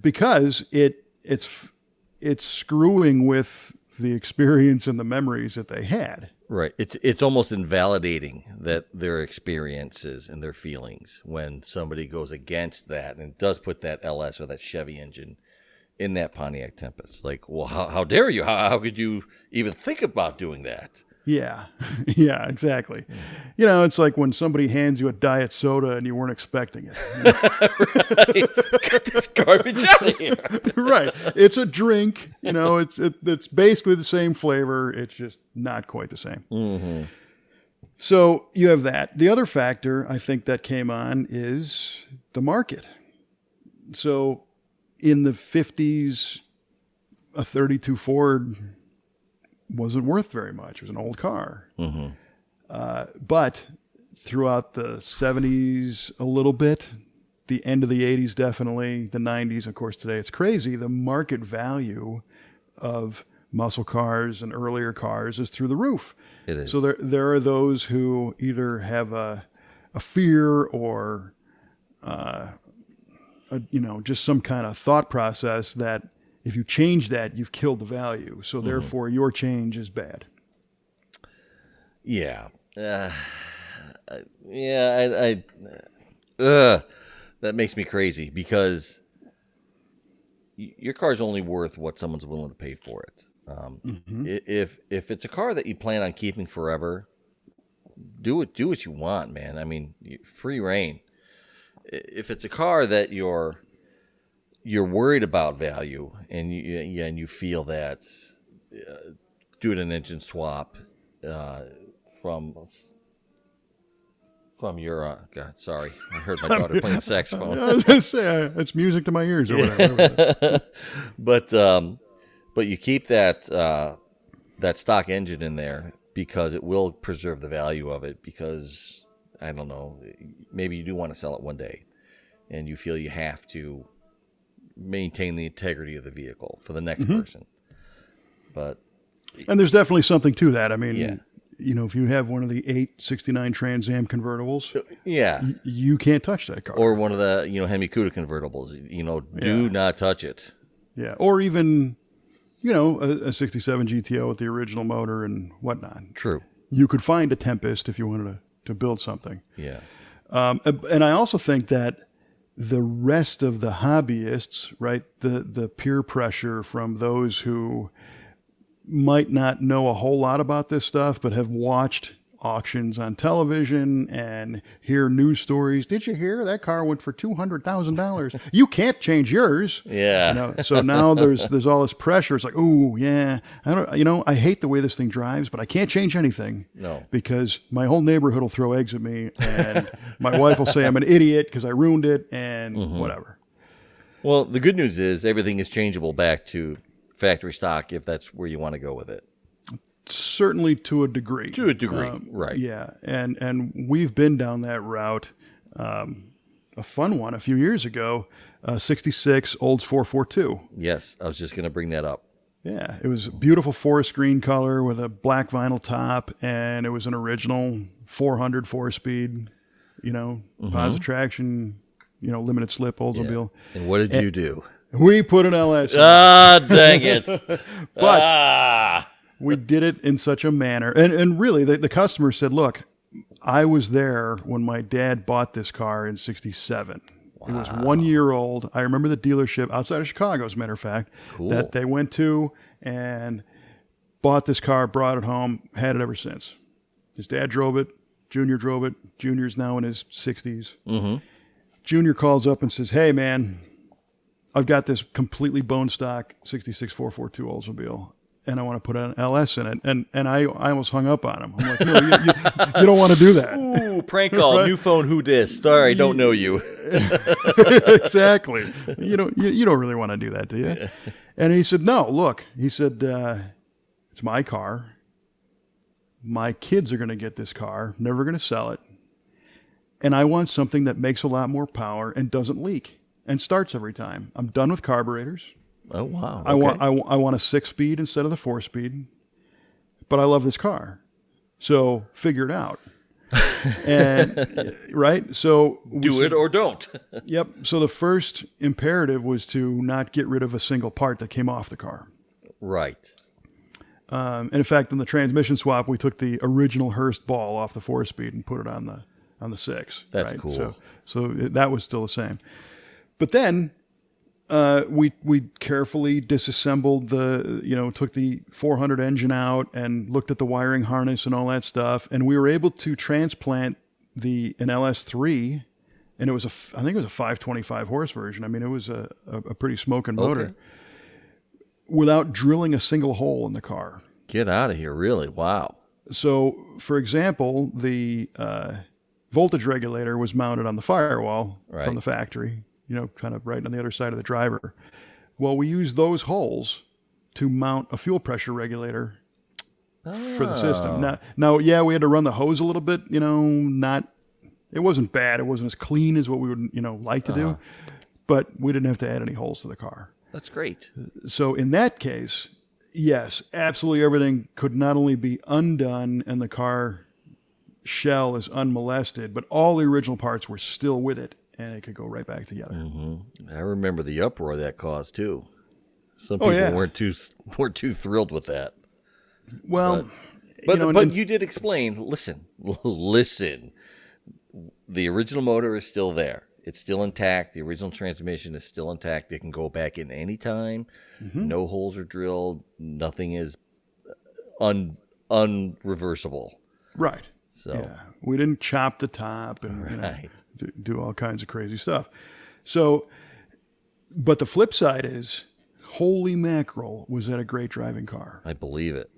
Because it's screwing with the experience and the memories that they had. Right. It's almost invalidating that their experiences and their feelings when somebody goes against that and does put that LS or that Chevy engine in that Pontiac Tempest. Like, well, how dare you? How could you even think about doing that? Yeah. Yeah, exactly. It's like when somebody hands you a diet soda and you weren't expecting it. Right. Get this garbage out of here. Right. It's a drink. It's basically the same flavor. It's just not quite the same. Mm-hmm. So you have that. The other factor I think that came on is the market. So in the 50s, a 32 Ford wasn't worth very much. It was an old car. Mm-hmm. But throughout the 70s a little bit, the end of the 80s definitely, the 90s, of course, today it's crazy. The market value of muscle cars and earlier cars is through the roof. It is. So there are those who either have a fear or just some kind of thought process that if you change that, you've killed the value. So therefore, your change is bad. Yeah. That makes me crazy because your car's only worth what someone's willing to pay for it. If it's a car that you plan on keeping forever, do what you want, man. I mean, free reign. If it's a car that you're worried about value and you feel that doing an engine swap from your God, sorry, I heard my daughter playing the saxophone. I was going to say it's music to my ears or whatever. But you keep that stock engine in there because it will preserve the value of it. Because I don't know, maybe you do want to sell it one day, and you feel you have to maintain the integrity of the vehicle for the next person. And there's definitely something to that. I mean, if you have one of the 869 Trans Am convertibles, you can't touch that car. Or one of the Hemi Cuda convertibles, do not touch it. Yeah, or even a 67 GTO with the original motor and whatnot. True. You could find a Tempest if you wanted to build something. Yeah. And I also think that the rest of the hobbyists, right, the peer pressure from those who might not know a whole lot about this stuff, but have watched auctions on television and hear news stories. Did you hear that car went for $200,000? You can't change yours. Yeah. So now there's all this pressure. It's like, oh yeah, I hate the way this thing drives, but I can't change anything. No. Because my whole neighborhood will throw eggs at me, and my wife will say I'm an idiot because I ruined it, and whatever. Well, the good news is everything is changeable back to factory stock if that's where you want to go with it. Certainly to a degree. To a degree, right. Yeah, and we've been down that route. A fun one a few years ago, 66 Olds 442. Yes, I was just going to bring that up. Yeah, it was a beautiful forest green color with a black vinyl top, and it was an original 400 4-speed, positive traction, limited slip Oldsmobile. Yeah. And what did you do? We put an LS in. Ah, dang it. But we did it in such a manner. And really, the customer said, look, I was there when my dad bought this car in 67. Wow. It was 1 year old. I remember the dealership outside of Chicago, as a matter of fact, that they went to and bought this car, brought it home, had it ever since. His dad drove it. Junior drove it. Junior's now in his 60s. Mm-hmm. Junior calls up and says, hey, man, I've got this completely bone stock 66 442 Oldsmobile, and I want to put an LS in it. And I almost hung up on him. I'm like, no, you don't want to do that. Ooh, prank call, right? New phone, who dis? Sorry, I don't know you. Exactly. You don't really want to do that, do you? And he said, no, look. He said, It's my car. My kids are going to get this car, never going to sell it. And I want something that makes a lot more power and doesn't leak and starts every time. I'm done with carburetors. Oh, wow. Okay. I want a 6-speed instead of the 4-speed. But I love this car. So figure it out. And right? So do it or don't. Yep. So the first imperative was to not get rid of a single part that came off the car. Right. And in fact, in the transmission swap, we took the original Hurst ball off the 4-speed and put it on the 6. That's right? cool. So that was still the same. But then we carefully disassembled took the 400 engine out and looked at the wiring harness and all that stuff, and we were able to transplant an LS3, and I think it was a 525 horse version. I mean, it was a pretty smoking motor. Okay. Without drilling a single hole in the car. Get out of here, really? Wow. So, for example, the voltage regulator was mounted on the firewall from the factory, kind of right on the other side of the driver. Well, we used those holes to mount a fuel pressure regulator for the system. Now, yeah, we had to run the hose a little bit, it wasn't bad. It wasn't as clean as what we would, like to do, but we didn't have to add any holes to the car. That's great. So in that case, yes, absolutely everything could not only be undone and the car shell is unmolested, but all the original parts were still with it, and it could go right back together. Mm-hmm. I remember the uproar that caused too. Some people weren't too thrilled with that. Well, but you did explain. Listen. The original motor is still there. It's still intact. The original transmission is still intact. It can go back in any time. Mm-hmm. No holes are drilled. Nothing is unreversible. Right. So yeah, we didn't chop the top and do all kinds of crazy stuff. So, but the flip side is, holy mackerel, was that a great driving car? I believe it.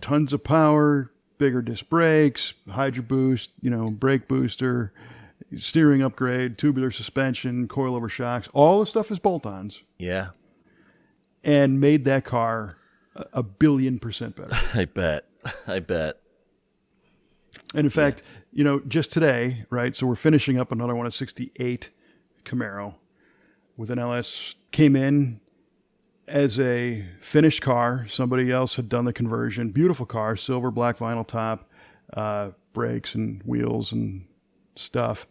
Tons of power, bigger disc brakes, Hydro Boost, brake booster. Steering upgrade, tubular suspension, coilover shocks, all the stuff is bolt-ons. Yeah. And made that car a billion% better. I bet. And in fact, just today, right, so we're finishing up another one, a 68 Camaro with an LS, came in as a finished car. Somebody else had done the conversion. Beautiful car, silver, black vinyl top, brakes and wheels and stuff.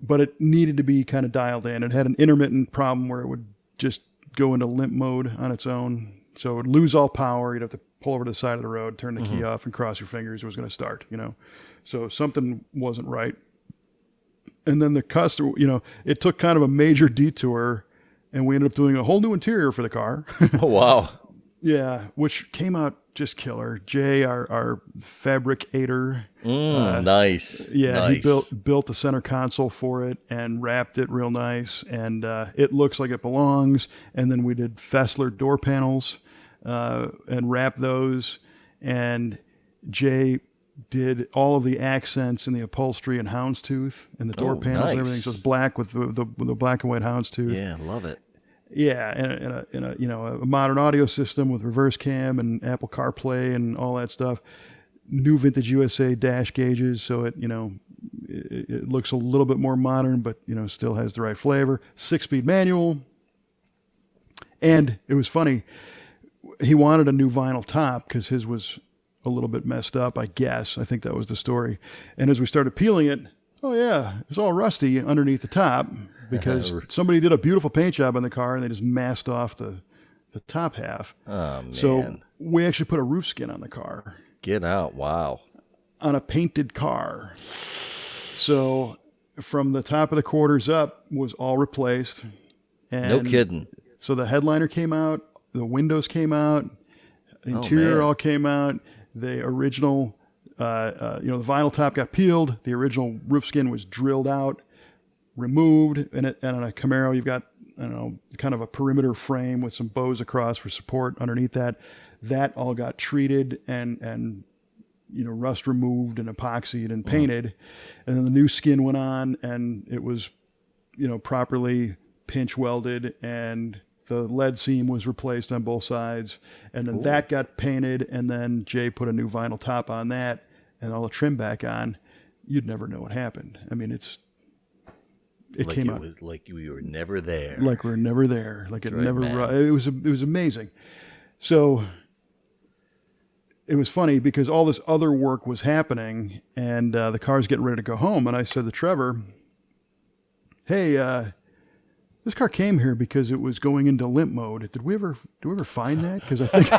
But it needed to be kind of dialed in. It had an intermittent problem where it would just go into limp mode on its own. So it would lose all power. You'd have to pull over to the side of the road, turn the key off, and cross your fingers. It was going to start, So something wasn't right. And then the customer, it took kind of a major detour, and we ended up doing a whole new interior for the car. Oh, wow. Yeah, which came out just killer. Jay, our fabricator. Nice. Yeah, nice. He built the center console for it and wrapped it real nice, and it looks like it belongs. And then we did Fessler door panels and wrapped those. And Jay did all of the accents in the upholstery and houndstooth and the door panels and everything. So it's black with the black and white houndstooth. Yeah, love it. Yeah, and a modern audio system with reverse cam and Apple CarPlay and all that stuff. New vintage USA dash gauges, so it looks a little bit more modern, but still has the right flavor. 6-speed manual, and it was funny. He wanted a new vinyl top because his was a little bit messed up. I guess I think that was the story. And as we started peeling it, oh yeah, it was all rusty underneath the top. Because somebody did a beautiful paint job on the car and they just masked off the top half. Oh, man. So we actually put a roof skin on the car. Get out. Wow. On a painted car. So from the top of the quarters up was all replaced. And no kidding. So the headliner came out, the windows came out, the interior all came out. The original, the vinyl top got peeled. The original roof skin was drilled out, removed, and on a Camaro you've got kind of a perimeter frame with some bows across for support underneath that. That all got treated and rust removed and epoxied and painted, and then the new skin went on and it was properly pinch welded, and the lead seam was replaced on both sides, and then that got painted, and then Jay put a new vinyl top on that, and all the trim back on. You'd never know what happened. I mean, it like came it out was like we were never there. like we're never there. Like it That's right, never. man. It was amazing. So it was funny because all this other work was happening, and the car's getting ready to go home. And I said to Trevor, "Hey, this car came here because it was going into limp mode. Did we ever find that? Because I think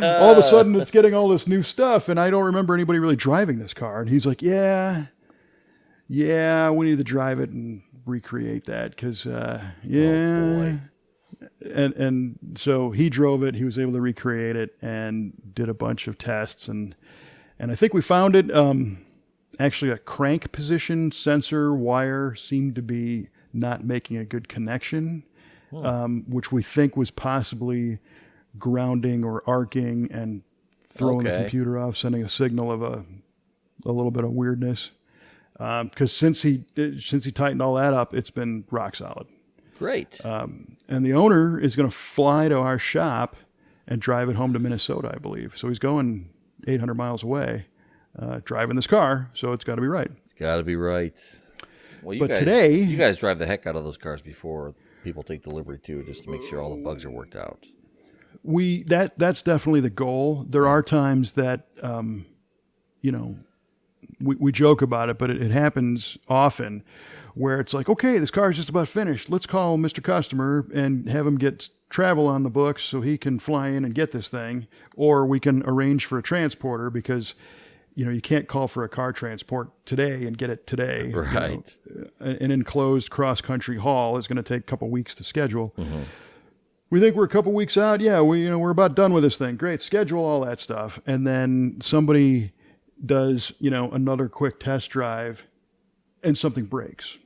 all of a sudden it's getting all this new stuff, and I don't remember anybody really driving this car." And he's like, "Yeah, we need to drive it and recreate that because Oh, boy. And so he drove it. He was able to recreate it and did a bunch of tests, and I think we found it. Actually, a crank position sensor wire seemed to be not making a good connection, which we think was possibly grounding or arcing and throwing the computer off, sending a signal of a little bit of weirdness. Because since he tightened all that up, it's been rock solid. Great. And the owner is going to fly to our shop and drive it home to Minnesota, I believe. So he's going 800 miles away, driving this car. So it's got to be right. It's got to be right. Well, But today, you guys drive the heck out of those cars before people take delivery too, just to make sure all the bugs are worked out. that's definitely the goal. There are times that, we joke about it, but it happens often where it's like, okay, this car is just about finished. Let's call Mr. Customer and have him get travel on the books so he can fly in and get this thing. Or we can arrange for a transporter because, you can't call for a car transport today and get it today. Right. An enclosed cross-country haul is going to take a couple weeks to schedule. Mm-hmm. We think we're a couple weeks out. Yeah, we're about done with this thing. Great, schedule all that stuff. And then somebody does, another quick test drive and something breaks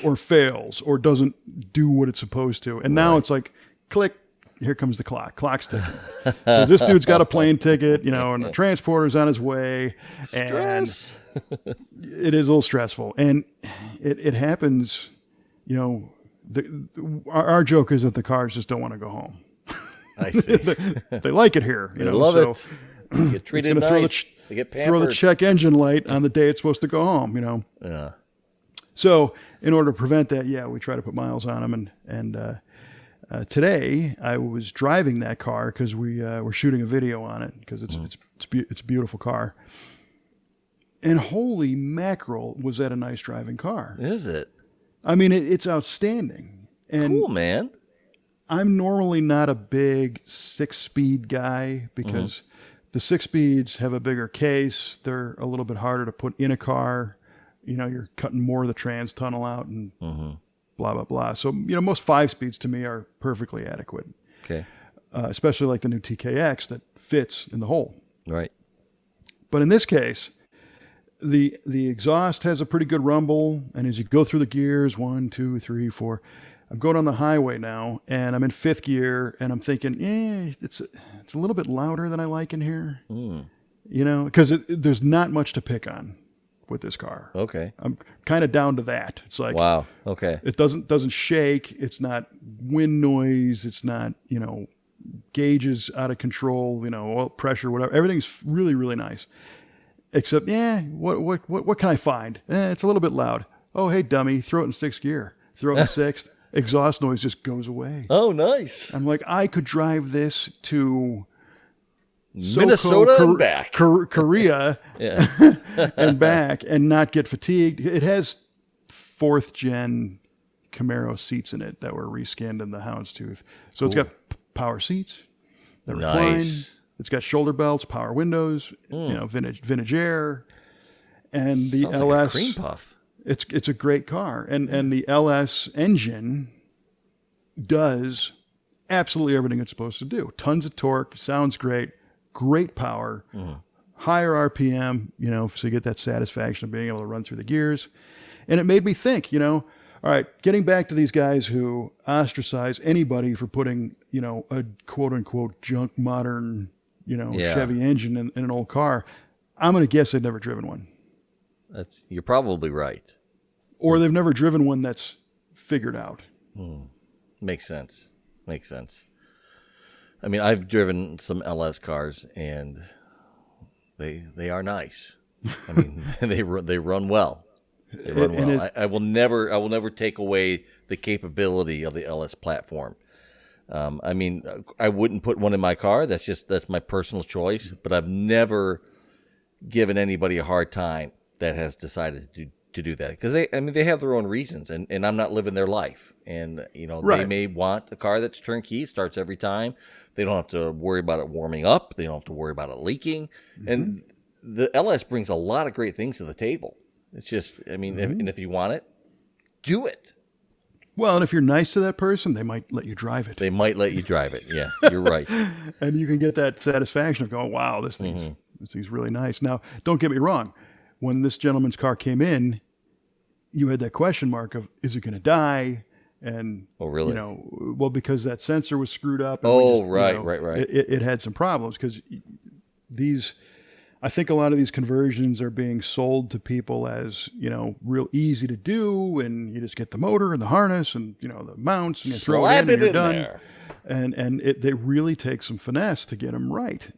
or fails or doesn't do what it's supposed to. And now it's like, click, here comes the clock. Clock's ticking. Because this dude's got a plane ticket, and the transporter's on his way. Stress. And it is a little stressful. And it happens, our joke is that the cars just don't want to go home. I see. They like it here. They love it. You get treated nice. They get pampered. Throw the check engine light on the day it's supposed to go home, Yeah. So in order to prevent that, we try to put miles on them. And today I was driving that car because we were shooting a video on it because it's a beautiful car. And holy mackerel, was that a nice driving car? Is it? I mean, it's outstanding. And cool, man. I'm normally not a big 6-speed guy because the 6-speeds have a bigger case. They're a little bit harder to put in a car. You're cutting more of the trans tunnel out and blah, blah, blah. So, most 5-speeds to me are perfectly adequate. Okay. Especially like the new TKX that fits in the hole. Right. But in this case, the exhaust has a pretty good rumble. And as you go through the gears, 1, 2, 3, 4, I'm going on the highway now and I'm in 5th gear and I'm thinking, it's a little bit louder than I like in here. Because there's not much to pick on with this car. Okay. I'm kind of down to that. It's like, wow. Okay. It doesn't shake. It's not wind noise. It's not, gauges out of control, oil pressure, whatever. Everything's really, really nice. Except, what can I find? It's a little bit loud. Oh, hey, dummy, throw it in 6th gear. Throw it in 6th. Exhaust noise just goes away. Oh, nice. I'm like, I could drive this to Minnesota and back. Korea and back and not get fatigued. It has 4th gen Camaro seats in it that were reskinned in the houndstooth. So It's got power seats that recline. Nice. It's got shoulder belts, power windows, vintage air, and the Sounds LS. like a cream puff. It's a great car, and the LS engine does absolutely everything it's supposed to do. Tons of torque, sounds great, great power, higher RPM, so you get that satisfaction of being able to run through the gears. And it made me think, all right, getting back to these guys who ostracize anybody for putting, a quote unquote junk modern, Chevy engine in an old car. I'm going to guess they've never driven one. You're probably right. Or they've never driven one that's figured out. Makes sense. Makes sense. I mean, I've driven some LS cars, and they are nice. I mean, they run well. They run well. I will never take away the capability of the LS platform. I mean, I wouldn't put one in my car. That's my personal choice. But I've never given anybody a hard time that has decided to do that, because they have their own reasons, and I'm not living their life. And Right. They may want a car that's turnkey, starts every time. They don't have to worry about it warming up. They don't have to worry about it leaking. And the LS brings a lot of great things to the table. It's just, if you want it, do it. Well, and if you're nice to that person, they might let you drive it. They might let you drive it. Yeah, you're right. And you can get that satisfaction of going, wow, this thing's really nice. Now, don't get me wrong. When this gentleman's car came in, you had that question mark of, is it going to die? And, oh, really? Because that sensor was screwed up. And right. It had some problems, because I think a lot of these conversions are being sold to people as, real easy to do. And you just get the motor and the harness and, the mounts, and you throw it in and you're done. There. And they really take some finesse to get them right,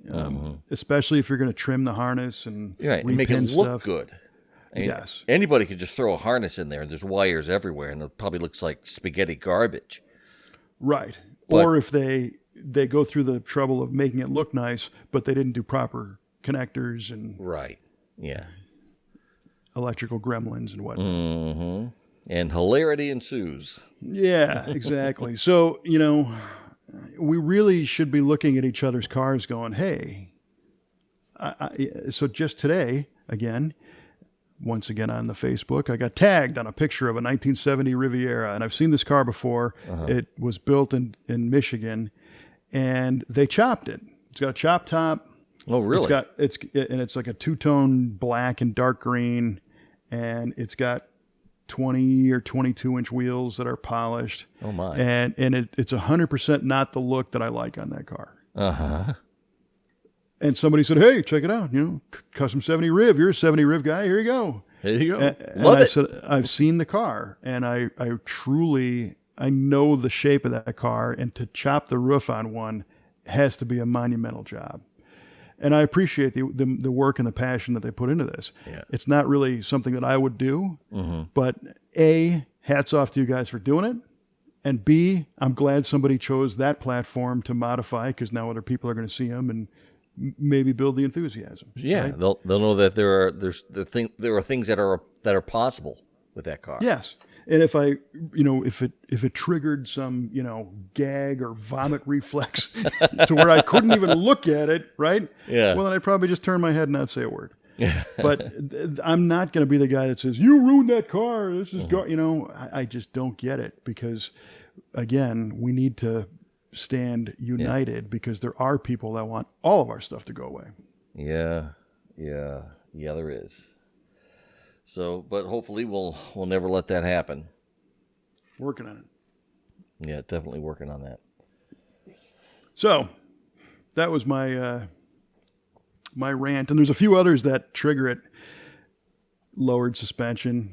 especially if you're going to trim the harness and and make it look stuff. good. I mean, yes. Anybody could just throw a harness in there, and there's wires everywhere, and it probably looks like spaghetti garbage. Right. But, or if they go through the trouble of making it look nice, but they didn't do proper connectors and right. Yeah. electrical gremlins and whatnot. Mm-hmm. And hilarity ensues. Yeah, exactly. So, we really should be looking at each other's cars going, hey, so just today, once again on the Facebook, I got tagged on a picture of a 1970 Riviera, and I've seen this car before. It was built in Michigan, and they chopped it. It's got a chop top. Oh, really? It's like a two-tone black and dark green, and it's got 20 or 22-inch wheels that are polished. Oh, my. And it's 100% not the look that I like on that car. Uh-huh. And somebody said, hey, check it out. Custom 70 Riv. You're a 70 Riv guy. Here you go. There you go. I said, I've seen the car, and I truly know the shape of that car, and to chop the roof on one has to be a monumental job. And I appreciate the work and the passion that they put into this. Yeah. It's not really something that I would do, but A, hats off to you guys for doing it. And B, I'm glad somebody chose that platform to modify, because now other people are going to see them and maybe build the enthusiasm. Yeah, right? they'll know that there are things that are possible with that car. Yes. And if if it triggered some, gag or vomit reflex to where I couldn't even look at it, right? Yeah. Well, then I'd probably just turn my head and not say a word. But I'm not going to be the guy that says, you ruined that car. This is, I just don't get it, because, again, we need to stand united, because there are people that want all of our stuff to go away. Yeah, there is. So, but hopefully we'll never let that happen. Working on it. Yeah, definitely working on that. So, that was my my rant, and there's a few others that trigger it. Lowered suspension.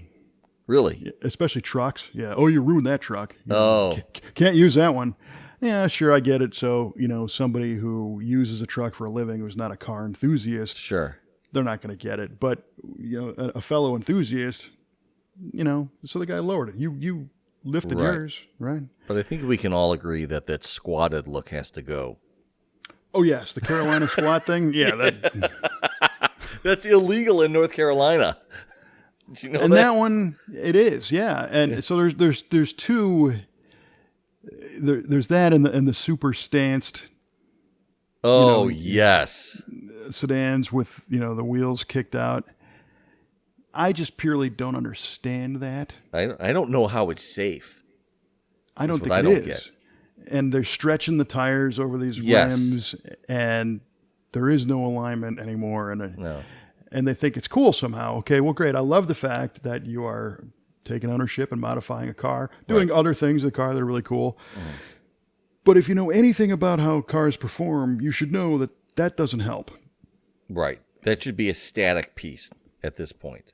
Really? Especially trucks. Yeah. Oh, you ruined that truck. Oh. Can't use that one. Yeah, sure, I get it. So, somebody who uses a truck for a living who's not a car enthusiast, Sure. they're not going to get it. But, a fellow enthusiast, so the guy lowered it. You lifted yours, right? But I think we can all agree that squatted look has to go. Oh, yes, the Carolina squat thing. Yeah, That's illegal in North Carolina. Did you know and that? that one, it is, yeah. And so there's two. There's that and the super stanced. Oh, yes. Sedans with the wheels kicked out. I just purely don't understand that. I don't know how it's safe. I don't think it is. Get. And they're stretching the tires over these rims, and there is no alignment anymore. And they think it's cool somehow. Okay, well, great. I love the fact that you are taking ownership and modifying a car, doing other things in the car that are really cool. But if you know anything about how cars perform, you should know that doesn't help. Right. That should be a static piece at this point.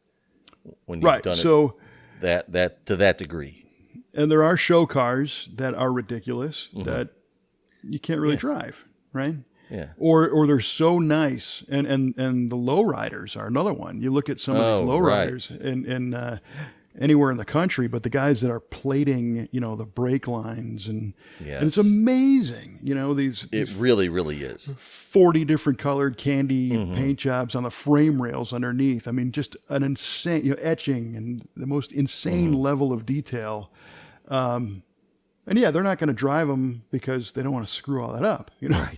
When you've done it to that degree. And there are show cars that are ridiculous that you can't really drive, right? Yeah. Or they're so nice, and the lowriders are another one. You look at some of these lowriders in anywhere in the country, but the guys that are plating, the brake lines and it's amazing. These really, really is 40 different colored candy paint jobs on the frame rails underneath. I mean, just an insane, etching and the most insane level of detail. And they're not going to drive them because they don't want to screw all that up, Right.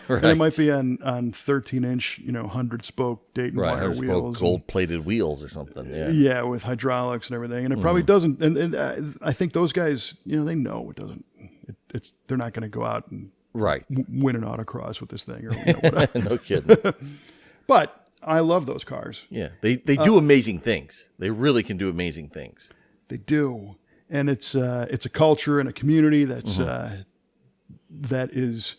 And it might be on 13-inch, 100-spoke Dayton wire wheels, gold-plated wheels or something. Yeah. Yeah, with hydraulics and everything, and it probably doesn't. And I think those guys, they know it doesn't. They're not going to go out and win an autocross with this thing or whatever. No kidding. But I love those cars. Yeah, they do amazing things. They really can do amazing things. They do. And it's a culture and a community that's that is,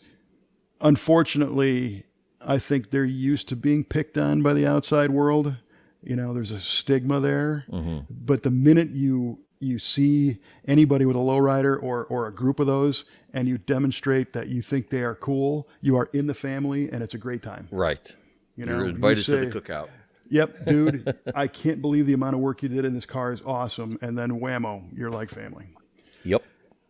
unfortunately, I think they're used to being picked on by the outside world. There's a stigma there. But the minute you see anybody with a lowrider or a group of those, and you demonstrate that you think they are cool, you are in the family, and it's a great time. Right. You're invited to the cookout. Yep, dude, I can't believe the amount of work you did in this car is awesome. And then whammo, you're like family. Yep,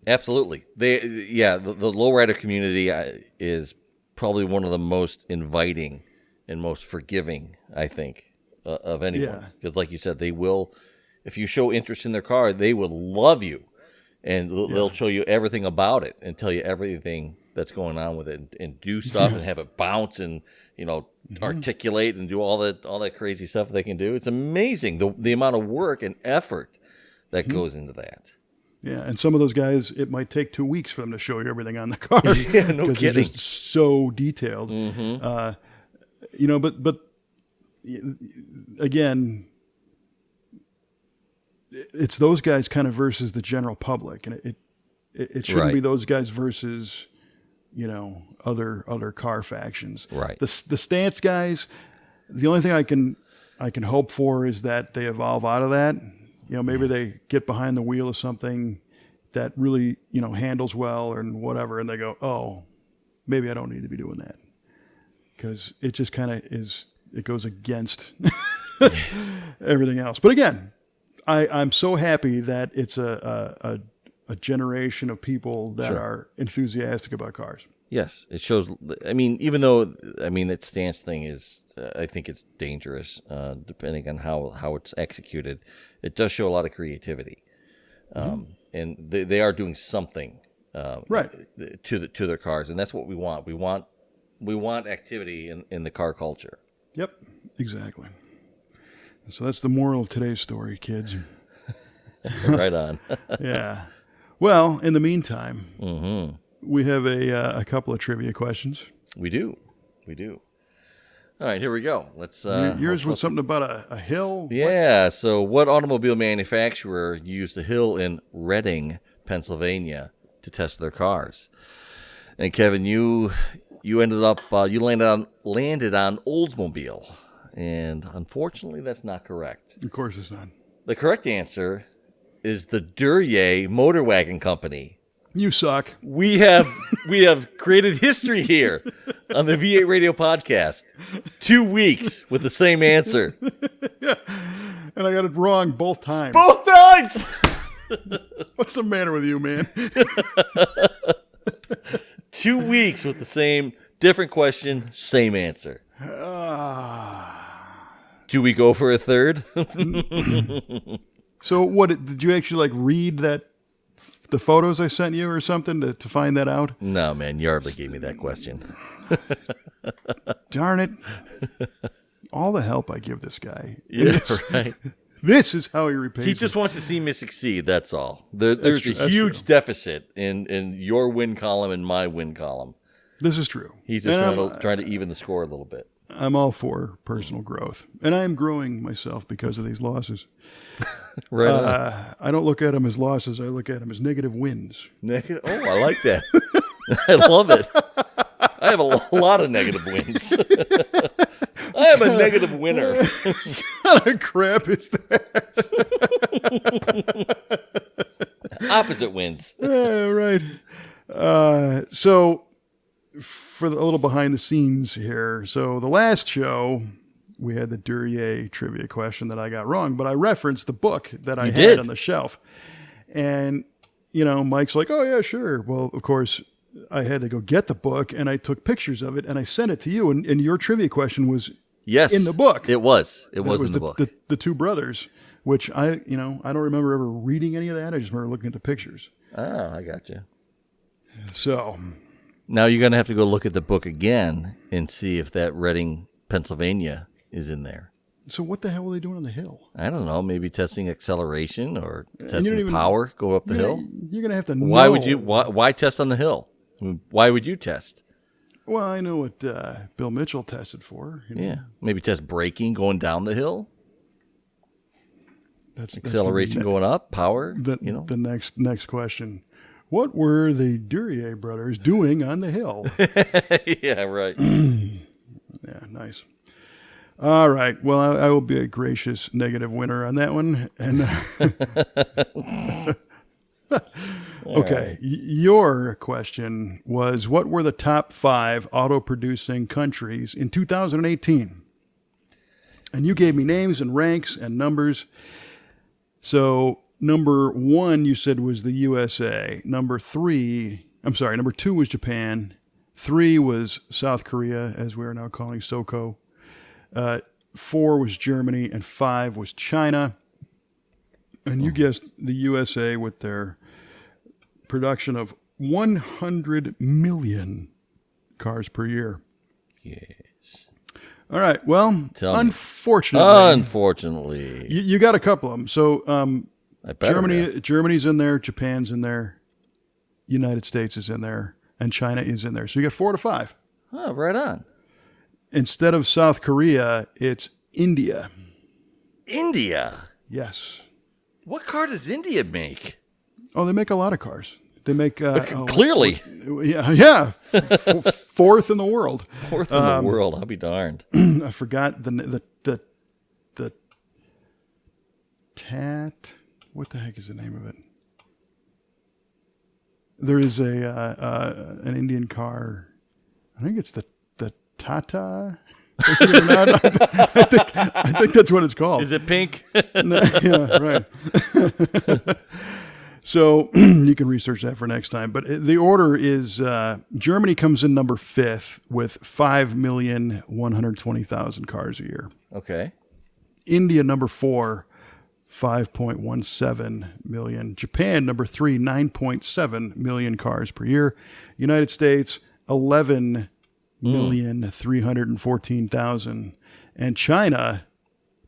absolutely. The lowrider community is probably one of the most inviting and most forgiving, I think, of anyone. Because like you said, they will, if you show interest in their car, they will love you. And they'll show you everything about it and tell you everything that's going on with it and do stuff and have it bounce and, articulate and do all that crazy stuff they can do. It's amazing the amount of work and effort that goes into that. Yeah, and some of those guys, it might take 2 weeks for them to show you everything on the car. Yeah, no kidding. They're just so detailed. But again, it's those guys kind of versus the general public, and it shouldn't be those guys versus other car factions. Right. The stance guys, the only thing I can hope for is that they evolve out of that. Maybe they get behind the wheel of something that really, handles well or whatever, and they go, oh, maybe I don't need to be doing that. Because it just kind of it goes against everything else. But again, I'm so happy that it's a generation of people that are enthusiastic about cars. Yes, it shows. I mean, even though that stance thing is, I think it's dangerous, depending on how it's executed. It does show a lot of creativity, and they are doing something to their cars, and that's what we want. We want activity in the car culture. Yep, exactly. So that's the moral of today's story, kids. Right on. Yeah. Well, in the meantime, we have a couple of trivia questions. We do. All right, here we go. Let's. Yours was something about a hill. Yeah. What? So, what automobile manufacturer used a hill in Reading, Pennsylvania, to test their cars? And Kevin, you ended up landed on Oldsmobile, and unfortunately, that's not correct. Of course, it's not. The correct answer is the Duryea Motor Wagon Company. You suck. We have created history here on the V8 Radio Podcast. 2 weeks with the same answer. Yeah. And I got it wrong both times. Both times! What's the matter with you, man? 2 weeks with the same, different question, same answer. Do we go for a third? So what, did you actually read the photos I sent you or something to find that out? No, man, you hardly gave me that question. Darn it. All the help I give this guy. Yeah, right. This is how he repays He just wants to see me succeed, that's all. There's a huge deficit in your win column and my win column. This is true. He's just trying to even the score a little bit. I'm all for personal growth. And I am growing myself because of these losses. Right. I don't look at them as losses. I look at them as negative wins. Negative? Oh, I like that. I love it. I have a lot of negative wins. I am a negative winner. What kind of crap is that? Opposite wins. Right. So, for a little behind the scenes here. So, the last show, we had the Duryea trivia question that I got wrong, but I referenced the book that I had on the shelf. And, Mike's like, oh, yeah, sure. Well, of course, I had to go get the book, and I took pictures of it, and I sent it to you, and your trivia question was in the book. It was. It was in the book. The two brothers, which I don't remember ever reading any of that. I just remember looking at the pictures. Oh, I got you. So now you're going to have to go look at the book again and see if that Reading, Pennsylvania is in there. So what the hell were they doing on the hill? I don't know. Maybe testing acceleration or testing power. Go up the hill. You're gonna have to know. Why would you? Why test on the hill? Why would you test? Well, I know what Bill Mitchell tested for. Yeah, maybe test braking going down the hill. That's acceleration going up, power. The next question. What were the Duryea brothers doing on the hill? Yeah, right. Yeah, nice. All right. Well, I will be a gracious negative winner on that one. And okay. Right. Your question was, what were the top 5 auto-producing countries in 2018? And you gave me names and ranks and numbers. So number 1 you said was the USA. Number 2 was Japan. 3 was South Korea, as we are now calling SoCo. 4 was Germany, and 5 was China. And you guessed the USA with their production of 100 million cars per year. Yes. All right. Well, unfortunately, you got a couple of them. So Germany's in there, Japan's in there, United States is in there, and China is in there. So you got 4 to 5. Oh, right on. Instead of South Korea, it's India. India? Yes. What car does India make? Oh, they make a lot of cars. They make... clearly. Yeah. Fourth in the world. Fourth in the world. I'll be darned. I forgot the TAT. What the heck is the name of it? There is an Indian car. I think it's the Tata. I think that's what it's called. Is it pink? Yeah, right. So you can research that for next time. But the order is Germany comes in number 5th with 5,120,000 cars a year. Okay. India number 4, 5.17 million. Japan number 3, 9.7 million cars per year. United States 11,314,000, and China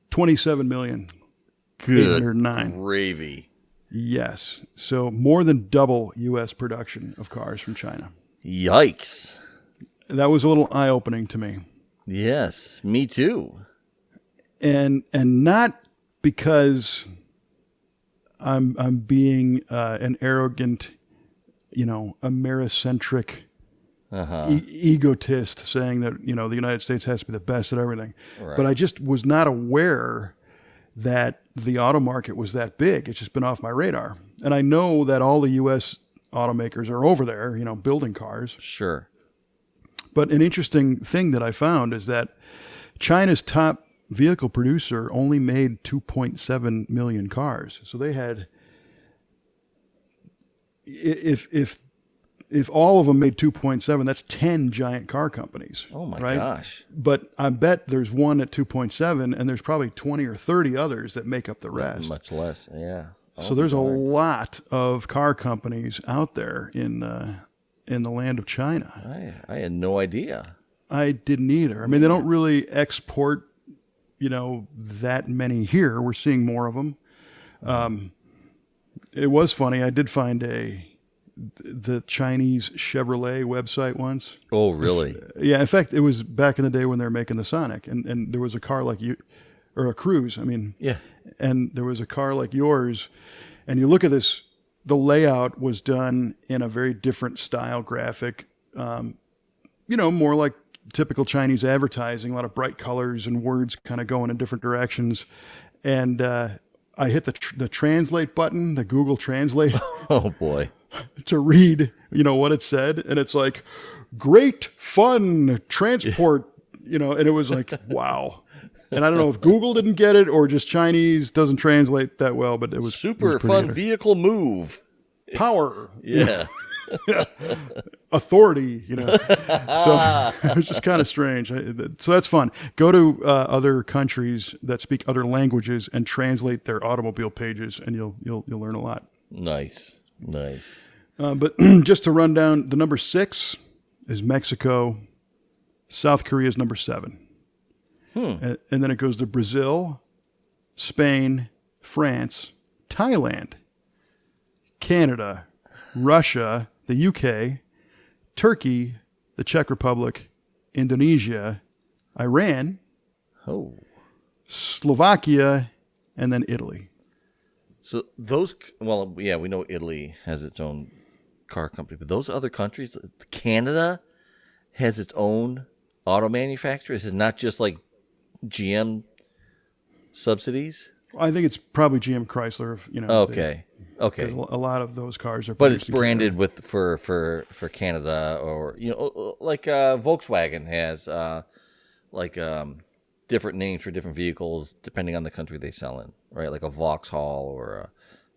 27,000,000. Good gravy. Yes. So more than double U.S. production of cars from China. Yikes. That was a little eye-opening to me. Yes, me too. And not because I'm being an arrogant, Americentric egotist saying that, the United States has to be the best at everything. Right. But I just was not aware that the auto market was that big. It's just been off my radar. And I know that all the U.S. automakers are over there, building cars. Sure. But an interesting thing that I found is that China's top vehicle producer only made 2.7 million cars. So they had, if all of them made 2.7, that's 10 giant car companies. Oh my gosh. But I bet there's one at 2.7 and there's probably 20 or 30 others that make up the rest. Much less, yeah. So there's a lot of car companies out there in the land of China. I had no idea. I didn't either. I mean, they don't really export, that many here. We're seeing more of them. It was funny. I did find the Chinese Chevrolet website once. Oh, really? Yeah. In fact, it was back in the day when they were making the Sonic, and there was a car like you, or a Cruise. I mean, yeah. And there was a car like yours, and you look at this. The layout was done in a very different style graphic, more like typical Chinese advertising, a lot of bright colors and words kind of going in different directions. And I hit the translate button, the Google Translate, Oh boy. to read, what it said. And it's like, great fun transport, and it was like, wow. And I don't know if Google didn't get it or just Chinese doesn't translate that well, but it was Super pretty fun good. Vehicle move. Power. Yeah. Authority, So it was just kind of strange. So that's fun. Go to other countries that speak other languages and translate their automobile pages, and you'll learn a lot. Nice. But just to run down, the number 6 is Mexico. South Korea is number 7. And then it goes to Brazil, Spain, France, Thailand, Canada, Russia, the UK, Turkey, the Czech Republic, Indonesia, Iran, Slovakia, and then Italy. So we know Italy has its own car company, but those other countries, Canada has its own auto manufacturer. Is it not just like GM subsidies? I think it's probably GM Chrysler. Okay. A lot of those cars are. But it's branded for Canada, or like Volkswagen has different names for different vehicles depending on the country they sell in, right? Like a Vauxhall or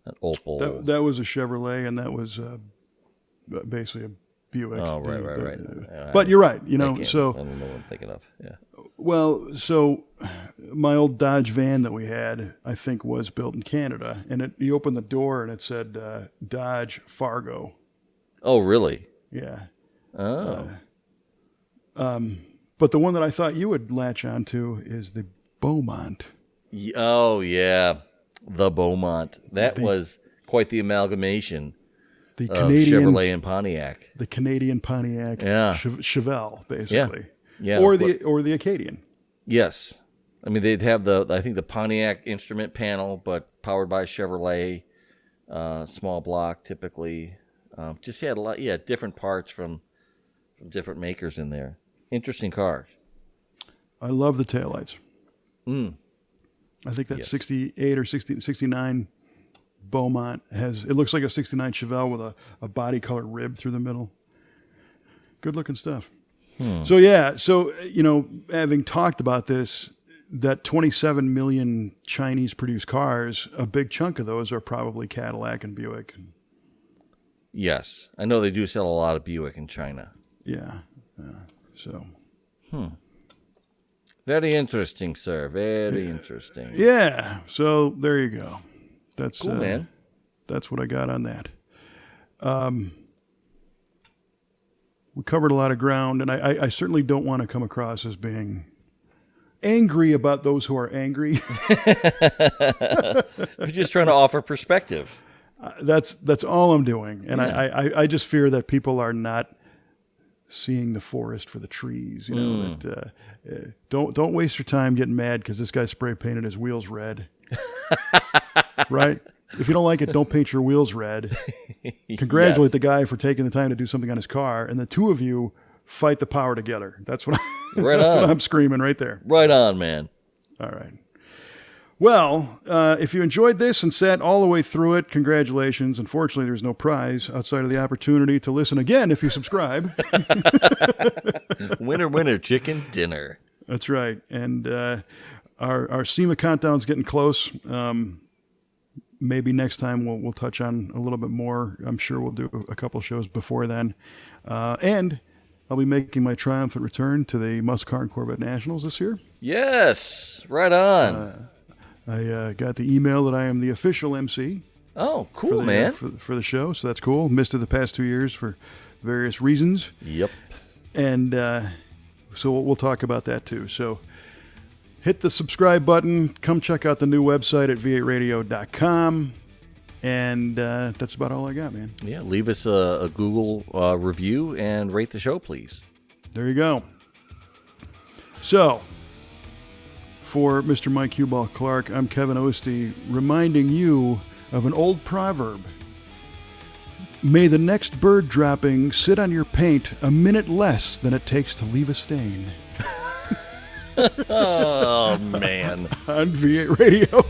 an Opel. That was a Chevrolet, and that was basically a Buick. Oh, right. But you're right. I don't know what I'm thinking of. Yeah. Well, so my old Dodge van that we had, I think, was built in Canada, and you opened the door and it said Dodge Fargo. Oh, really? Yeah. Oh. But the one that I thought you would latch onto is the Beaumont. Oh, yeah. The Beaumont. That was quite the amalgamation The of Canadian Chevrolet and Pontiac. The Canadian Pontiac Chevelle, basically. Yeah. Or the Acadian. Yes. I mean, they'd have the Pontiac instrument panel, but powered by Chevrolet, small block typically. Just had a lot, different parts from different makers in there. Interesting cars. I love the taillights. I think that 68 or 69 Beaumont it looks like a 69 Chevelle with a body colored rib through the middle. Good looking stuff. So having talked about this, that 27 million Chinese produced cars, a big chunk of those are probably Cadillac and Buick. Yes. I know they do sell a lot of Buick in China. Yeah. Very interesting, sir. Very interesting. Yeah. So there you go. That's cool, man. That's what I got on that. We covered a lot of ground, and I certainly don't want to come across as being angry about those who are angry. You're just trying to offer perspective. That's all I'm doing, and I just fear that people are not seeing the forest for the trees. Don't waste your time getting mad because this guy spray painted his wheels red. Right? If you don't like it, don't paint your wheels red. Congratulate the guy for taking the time to do something on his car, and the two of you fight the power together. That's what what I'm screaming right there. Right on, man. All right. Well, if you enjoyed this and sat all the way through it, congratulations. Unfortunately, there's no prize outside of the opportunity to listen again if you subscribe. Winner, chicken dinner. That's right. And our SEMA countdown's getting close. Maybe next time we'll touch on a little bit more. I'm sure we'll do a couple shows before then. And I'll be making my triumphant return to the Muscle Car and Corvette Nationals this year. Yes, right on. I got the email that I am the official MC. Oh, cool, man. For the show, so that's cool. Missed it the past 2 years for various reasons. Yep. And so we'll talk about that too. So hit the subscribe button. Come check out the new website at v8radio.com. And that's about all I got, man. Yeah, leave us a Google review and rate the show, please. There you go. So, for Mr. Mike Huball Clarke, I'm Kevin Oeste, reminding you of an old proverb. May the next bird dropping sit on your paint a minute less than it takes to leave a stain. Oh, man. On V8 Radio.